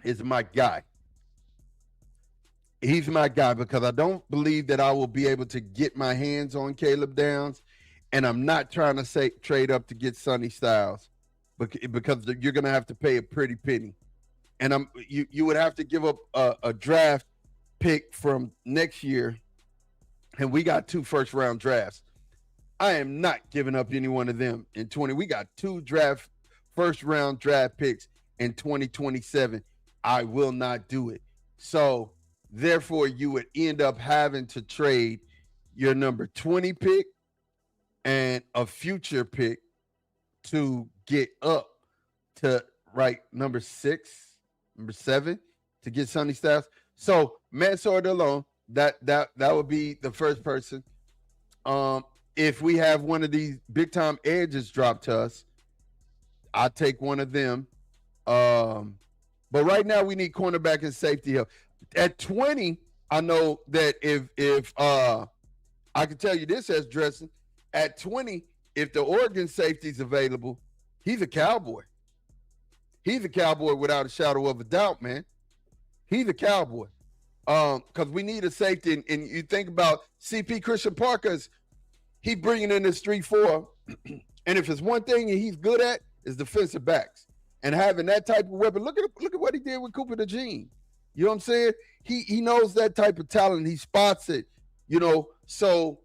is my guy. He's my guy because I don't believe that I will be able to get my hands on Caleb Downs, and I'm not trying to trade up to get Sonny Styles because you're going to have to pay a pretty penny. And you would have to give up a draft pick from next year, and we got 2 first-round drafts. I am not giving up any one of them in 20. We got 2 first-round draft picks in 2027. I will not do it. So, therefore, you would end up having to trade your number 20 pick and a future pick to get up to number 6, number 7 to get Sonny Styles. So, Mansour alone, that would be the first person. If we have one of these big time edges drop to us, I'll take one of them. But right now we need cornerback and safety help. At 20, I know that if I can tell you this as Dresden, at 20, if the Oregon safety's available, he's a Cowboy. He's a Cowboy without a shadow of a doubt, man. He's a Cowboy. Because we need a safety. And you think about CP Christian Parker's, he bringing in this 3-4, and if it's one thing he's good at is defensive backs and having that type of weapon. Look at what he did with Cooper DeJean. You know what I'm saying? He knows that type of talent. He spots it. You know, so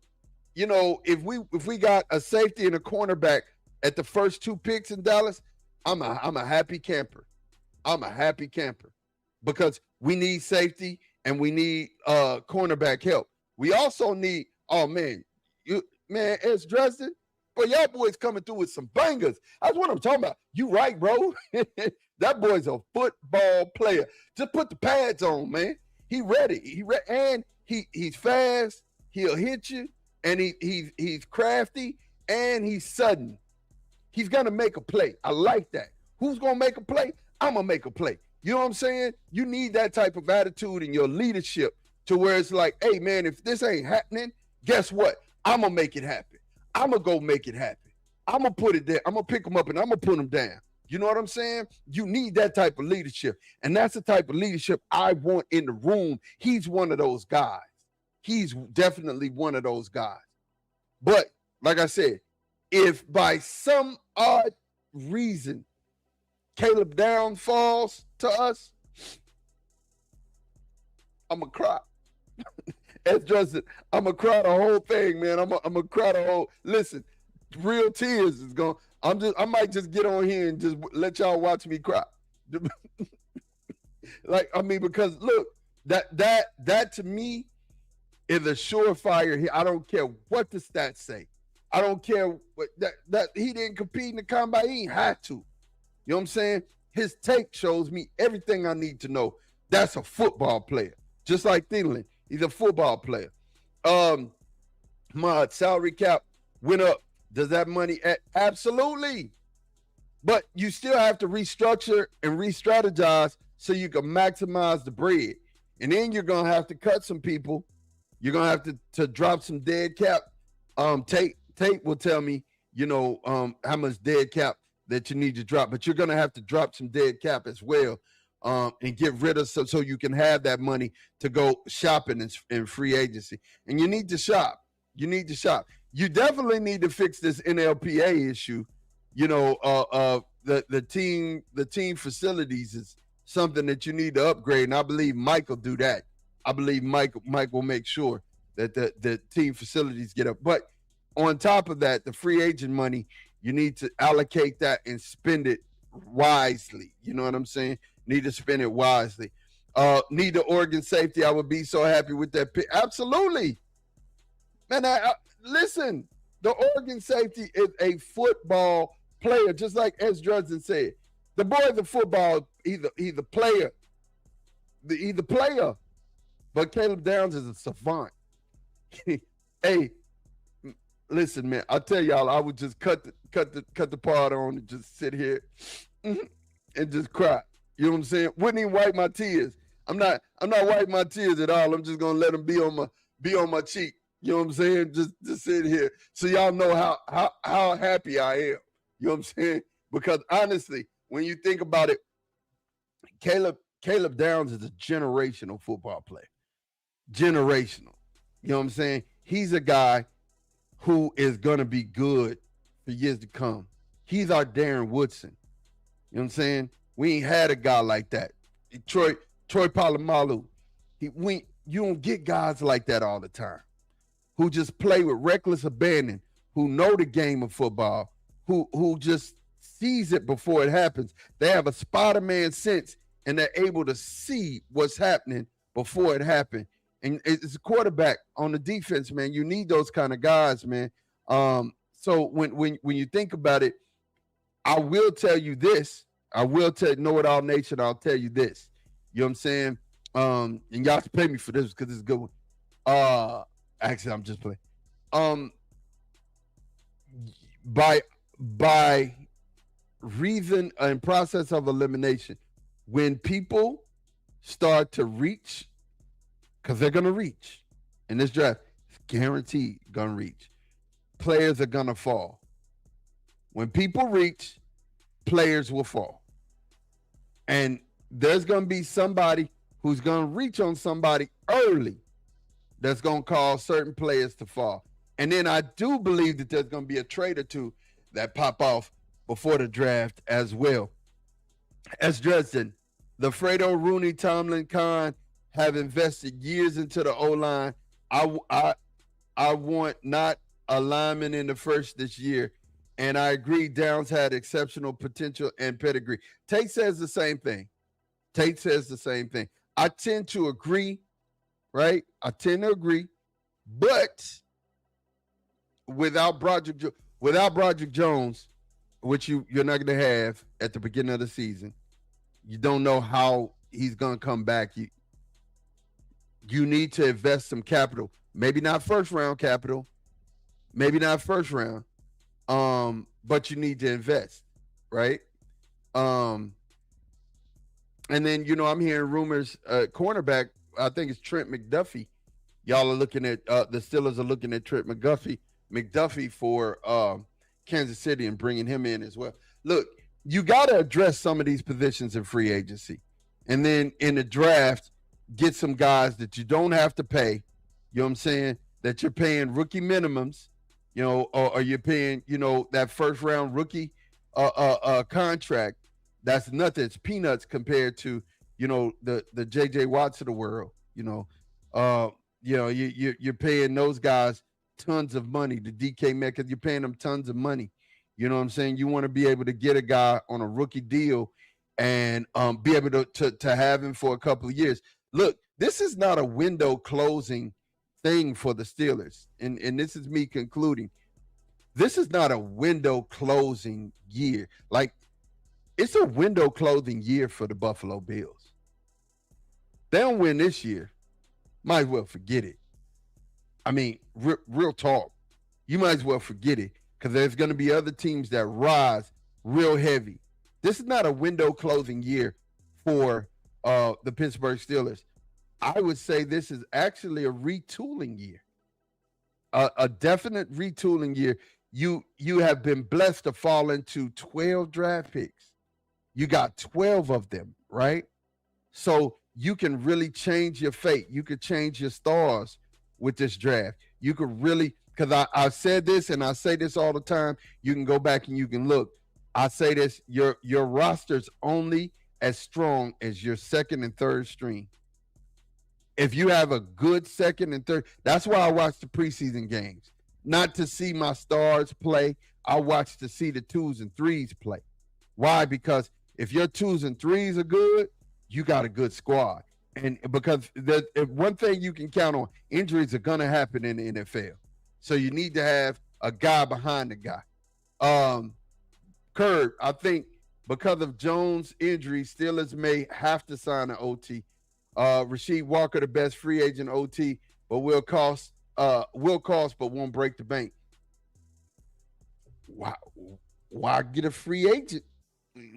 you know if we got a safety and a cornerback at the first 2 picks in Dallas, I'm a happy camper. I'm a happy camper because we need safety and we need cornerback help. We also need it's Dresden. But y'all boys coming through with some bangers. That's what I'm talking about. You right, bro. That boy's a football player. Just put the pads on, man. He ready. And he's fast. He'll hit you. And he's crafty. And he's sudden. He's gonna make a play. I like that. Who's gonna make a play? I'm gonna make a play. You know what I'm saying? You need that type of attitude in your leadership to where it's like, hey man, if this ain't happening, guess what? I'm going to make it happen. I'm going to go make it happen. I'm going to put it there. I'm going to pick them up and I'm going to put them down. You know what I'm saying? You need that type of leadership. And that's the type of leadership I want in the room. He's one of those guys. He's definitely one of those guys. But like I said, if by some odd reason Caleb Downs falls to us, I'm going to cry. As Justin, I'm gonna cry the whole thing, man. I'm gonna cry the whole. Listen, real tears is going. I might just get on here and just let y'all watch me cry. Because look, that to me is a surefire here. I don't care what the stats say. I don't care what that he didn't compete in the combine. He ain't had to. You know what I'm saying? His tape shows me everything I need to know. That's a football player, just like Thielen. He's a football player. My salary cap went up. Does that money absolutely? But you still have to restructure and re-strategize so you can maximize the bread. And then you're gonna have to cut some people. You're gonna have to drop some dead cap. Tate will tell me, how much dead cap that you need to drop, but you're gonna have to drop some dead cap as well. And get rid of so you can have that money to go shopping in free agency. And you need to shop. You need to shop. You definitely need to fix this NLPA issue. The team facilities something that you need to upgrade, and I believe Mike will do that. I believe Mike will make sure that the team facilities get up. But on top of that, the free agent money, you need to allocate that and spend it wisely. You know what I'm saying? Need to spend it wisely. Need the Oregon safety. I would be so happy with that pick. Absolutely. Man, listen, the Oregon safety is a football player, just like S. Judson said. The boy is a football, he's a player. He's a player. But Caleb Downs is a savant. Hey, listen, man, I tell y'all, I would just cut the part on and just sit here and just cry. You know what I'm saying? Wouldn't even wipe my tears. I'm not wiping my tears at all. I'm just gonna let them be on my cheek. You know what I'm saying? Just sit here so y'all know how happy I am. You know what I'm saying? Because honestly, when you think about it, Caleb Downs is a generational football player. Generational. You know what I'm saying? He's a guy who is going to be good for years to come. He's our Darren Woodson. You know what I'm saying? We ain't had a guy like that. Troy Polamalu. You don't get guys like that all the time who just play with reckless abandon, who know the game of football, who just sees it before it happens. They have a Spider-Man sense, and they're able to see what's happening before it happened. And it's a quarterback on the defense, man. You need those kind of guys, man. So when you think about it, I will tell you this. I will tell Know-It-All Nation, I'll tell you this. You know what I'm saying? And y'all have to pay me for this because it's a good one. Actually, I'm just playing. By reason and process of elimination, when people start to reach, because they're going to reach in this draft, it's guaranteed going to reach. Players are going to fall. When people reach, players will fall. And there's going to be somebody who's going to reach on somebody early that's going to cause certain players to fall. And then I do believe that there's going to be a trade or two that pop off before the draft as well. As Dresden, the Fredo, Rooney, Tomlin, Khan have invested years into the O-line. I want not a lineman in the first this year. And I agree Downs had exceptional potential and pedigree. Tate says the same thing. I tend to agree, right? But without Broderick Jones, which you're not going to have at the beginning of the season, you don't know how he's going to come back. You need to invest some capital. Maybe not first round capital. But you need to invest, right? And then, I'm hearing rumors, cornerback, I think it's Trent McDuffie. Y'all are looking at, the Steelers are looking at Trent McDuffie for Kansas City and bringing him in as well. Look, you got to address some of these positions in free agency. And then in the draft, get some guys that you don't have to pay, you know what I'm saying, that you're paying rookie minimums, or you're paying, that first round rookie contract. That's nothing. It's peanuts compared to, the J.J. Watts of the world. You're paying those guys tons of money. The DK Metcalf, you're paying them tons of money. You know what I'm saying? You want to be able to get a guy on a rookie deal and be able to have him for a couple of years. Look, this is not a window closing thing for the Steelers. And this is me concluding. This is not a window closing year. Like, it's a window closing year for the Buffalo Bills. They don't win this year, might as well forget it. I mean, real talk. You might as well forget it because there's going to be other teams that rise real heavy. This is not a window closing year for the Pittsburgh Steelers. I would say this is actually a retooling year, a definite retooling year. You have been blessed to fall into 12 draft picks. You got 12 of them, right? So you can really change your fate. You could change your stars with this draft. You could really, because I said this and I say this all the time. You can go back and you can look. I say this, your roster's only as strong as your second and third string. If you have a good second and third, that's why I watch the preseason games. Not to see my stars play. I watch to see the 2s and 3s play. Why? Because if your 2s and 3s are good, you got a good squad. And because one thing you can count on, injuries are going to happen in the NFL. So you need to have a guy behind the guy. Curb, I think because of Jones' injury, Steelers may have to sign an OT. Rasheed Walker, the best free agent OT, but will cost but won't break the bank. Why get a free agent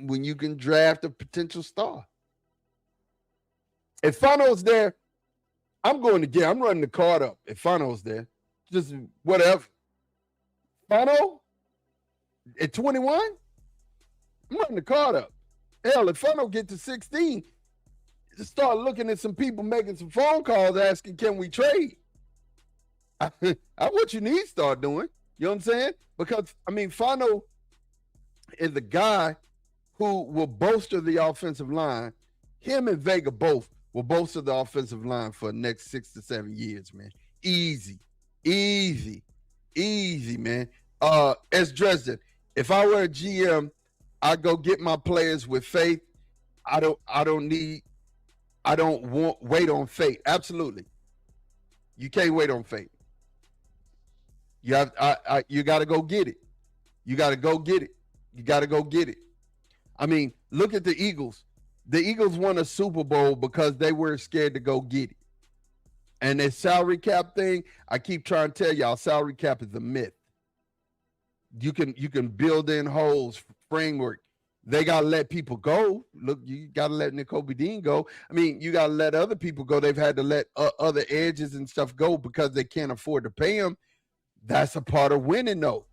when you can draft a potential star? If Fano's there, I'm running the card up. If Fano's there, just whatever. Fano at 21, I'm running the card up. Hell, if Fano get to 16, just start looking at some people making some phone calls asking, can we trade? That's what you need to start doing. You know what I'm saying? Because, Fano is a guy who will bolster the offensive line. Him and Vega both will bolster the offensive line for the next 6 to 7 years, man. Easy, man. As Dresden, if I were a GM, I'd go get my players with faith. I don't want wait on fate. Absolutely. You can't wait on fate. You got to go get it. You got to go get it. Look at the Eagles. The Eagles won a Super Bowl because they were scared to go get it. And this salary cap thing, I keep trying to tell y'all, salary cap is a myth. You can build in holes, framework. They got to let people go. Look, you got to let Nakobe Dean go. You got to let other people go. They've had to let other edges and stuff go because they can't afford to pay them. That's a part of winning, though.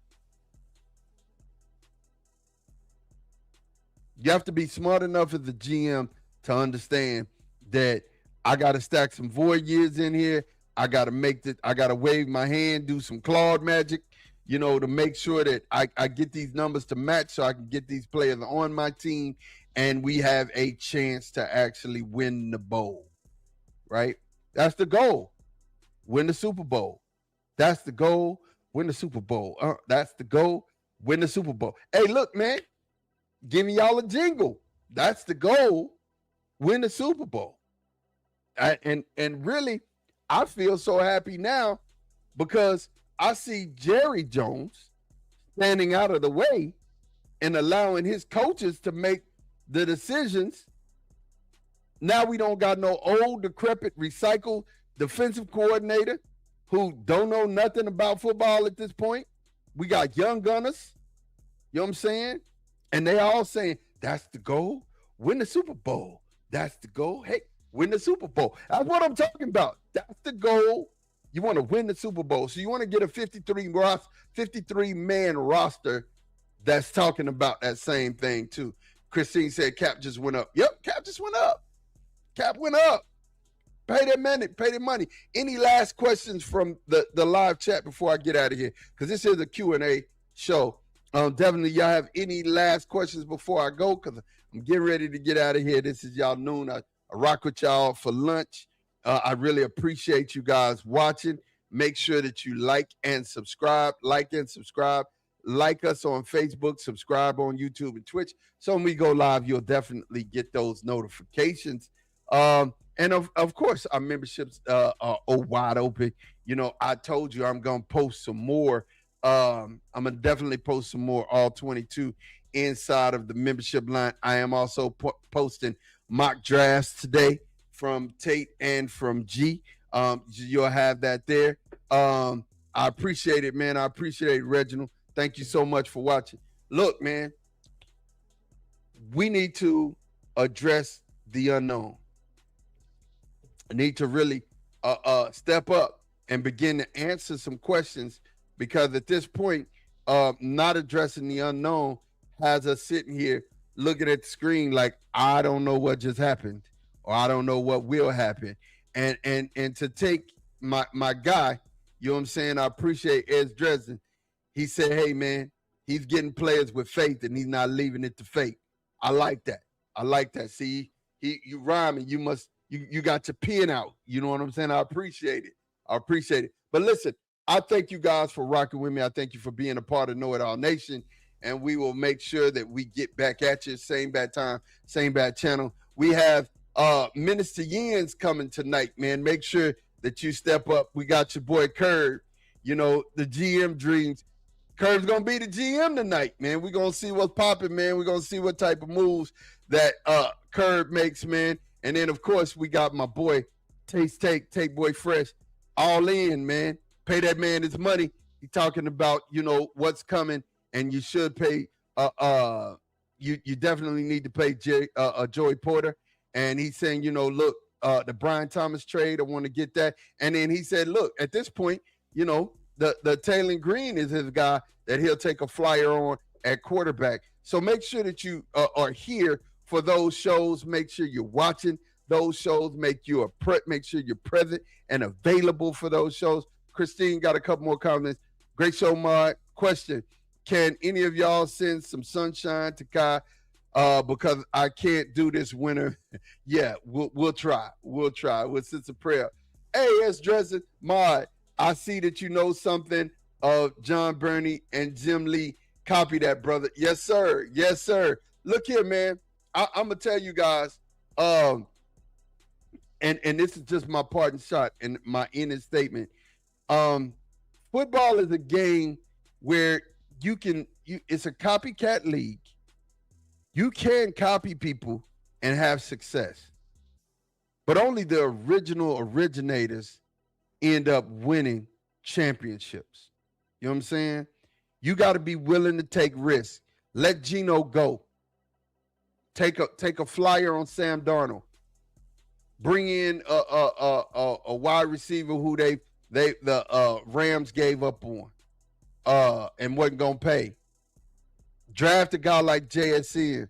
You have to be smart enough as a GM to understand that I got to stack some void years in here. I got to wave my hand, do some Claude magic, to make sure that I get these numbers to match so I can get these players on my team and we have a chance to actually win the bowl, right? That's the goal. Win the Super Bowl. That's the goal. Win the Super Bowl. That's the goal. Win the Super Bowl. Hey, look, man. Giving y'all a jingle. That's the goal. Win the Super Bowl. And really, I feel so happy now because I see Jerry Jones standing out of the way and allowing his coaches to make the decisions. Now we don't got no old, decrepit, recycled defensive coordinator who don't know nothing about football at this point. We got young gunners. You know what I'm saying? And they all saying, that's the goal. Win the Super Bowl. That's the goal. Hey, win the Super Bowl. That's what I'm talking about. That's the goal. You want to win the Super Bowl. So you want to get a 53-man roster that's talking about that same thing too. Christine said Cap just went up. Yep, Cap just went up. Cap went up. Pay their money. Any last questions from the live chat before I get out of here? Because this is a Q&A show. Definitely, y'all have any last questions before I go? Because I'm getting ready to get out of here. This is y'all noon. I rock with y'all for lunch. I really appreciate you guys watching. Make sure that you like and subscribe. Like us on Facebook. Subscribe on YouTube and Twitch. So when we go live, you'll definitely get those notifications. And of course, our memberships are wide open. I told you I'm going to post some more. I'm going to definitely post some more, all 22 inside of the membership line. I am also posting mock drafts today from Tate and from G. You'll have that there. I appreciate it, man. I appreciate it, Reginald. Thank you so much for watching. Look, man, we need to address the unknown. I need to really step up and begin to answer some questions, because at this point, not addressing the unknown has us sitting here looking at the screen like, I don't know what just happened, or I don't know what will happen. And to take my guy, you know what I'm saying? I appreciate Ed Dresden. He said, hey, man, he's getting players with faith and he's not leaving it to fate. I like that. I like that. See, you rhyming. You got your pen out. You know what I'm saying? I appreciate it. But listen, I thank you guys for rocking with me. I thank you for being a part of Know It All Nation. And we will make sure that we get back at you. Same bad time, same bad channel. We have Minister Yens coming tonight, man. Make sure that you step up. We got your boy Curb, you know, the GM dreams. Curb's going to be the GM tonight, man. We're going to see what's popping, man. We're going to see what type of moves that Curb makes, man. And then, of course, we got my boy, Take Boy Fresh, all in, man. Pay that man his money. He's talking about, you know, what's coming, and you should pay. You definitely need to pay Joey Porter. And he's saying, you know, look, the Bryan Thomas trade, I want to get that. And then he said, look, at this point, you know, the Taylor Green is his guy that he'll take a flyer on at quarterback. So make sure that you are here for those shows. Make sure you're watching those shows. Make sure you're present and available for those shows. Christine got a couple more comments. Great show, Mark. Question: can any of y'all send some sunshine to Kai? Because I can't do this winter. Yeah, we'll try. We'll send some prayer. Hey, it's Dresden. Mark, I see that you know something of John Burney and Jim Lee. Copy that, brother. Yes, sir. Yes, sir. Look here, man. I'm gonna tell you guys. And this is just my parting shot and my ending statement. Football is a game where it's a copycat league. You can copy people and have success, but only the originators end up winning championships. You know what I'm saying? You got to be willing to take risks. Let Geno go. Take a flyer on Sam Darnold. Bring in a wide receiver who the Rams gave up on and wasn't gonna pay. Draft a guy like JSN.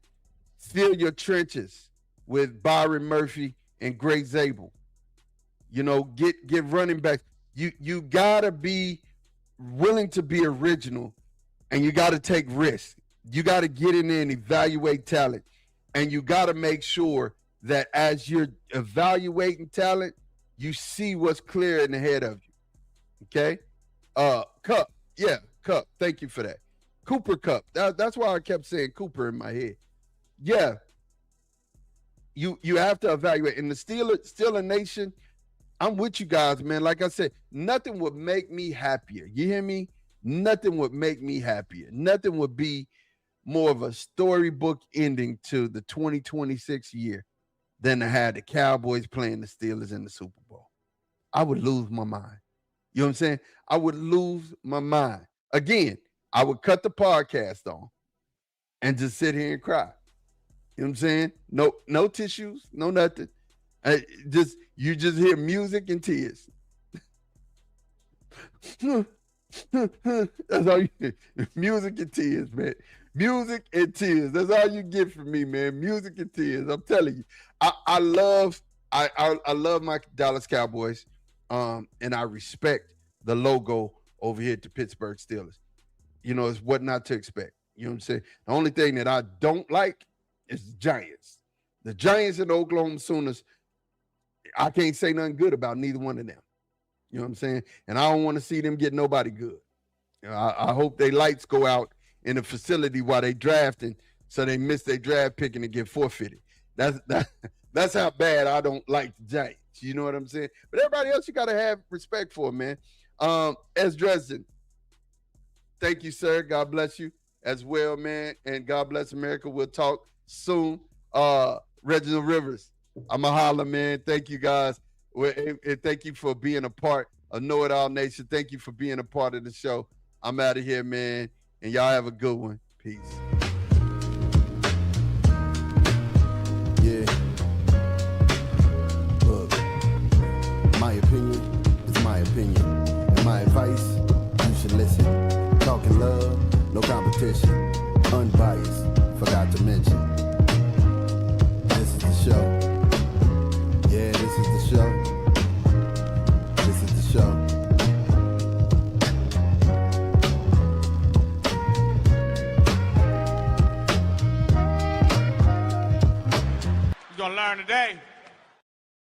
Fill your trenches with Byron Murphy and Greg Zabel. You know, get running backs. You gotta be willing to be original, and you gotta take risks. You gotta get in there and evaluate talent, and you gotta make sure that as you're evaluating talent, you see what's clear in the head of you. Okay? Cup. Yeah, Cup. Thank you for that. Cooper Cup. That's why I kept saying Cooper in my head. Yeah. You have to evaluate. In the Steeler Nation, I'm with you guys, man. Like I said, nothing would make me happier. You hear me? Nothing would make me happier. Nothing would be more of a storybook ending to the 2026 year than to have the Cowboys playing the Steelers in the Super Bowl. I would lose my mind. You know what I'm saying? I would lose my mind. Again, I would cut the podcast on and just sit here and cry. You know what I'm saying? No tissues, no nothing. You just hear music and tears. That's all you hear. Music and tears, man. Music and tears. That's all you get from me, man. Music and tears. I'm telling you. I love my Dallas Cowboys. And I respect the logo over here at the Pittsburgh Steelers. You know, it's what not to expect. You know what I'm saying? The only thing that I don't like is the Giants. The Giants and the Oklahoma Sooners, I can't say nothing good about neither one of them. You know what I'm saying? And I don't want to see them get nobody good. You know, I hope they lights go out in the facility while they drafting so they miss their draft pick and they get forfeited. That's how bad I don't like the Giants. You know what I'm saying? But everybody else, you got to have respect for, man. As Dresden, thank you, sir. God bless you as well, man. And God bless America. We'll talk soon. Reginald Rivers, I'm a holler, man. Thank you, guys. And thank you for being a part of Know It All Nation. Thank you for being a part of the show. I'm out of here, man. And y'all have a good one. Peace. Yeah. Look, my opinion is my opinion. And my advice, you should listen. Talking love, no competition. Unbiased, forgot to mention. This is the show. Yeah, this is the show.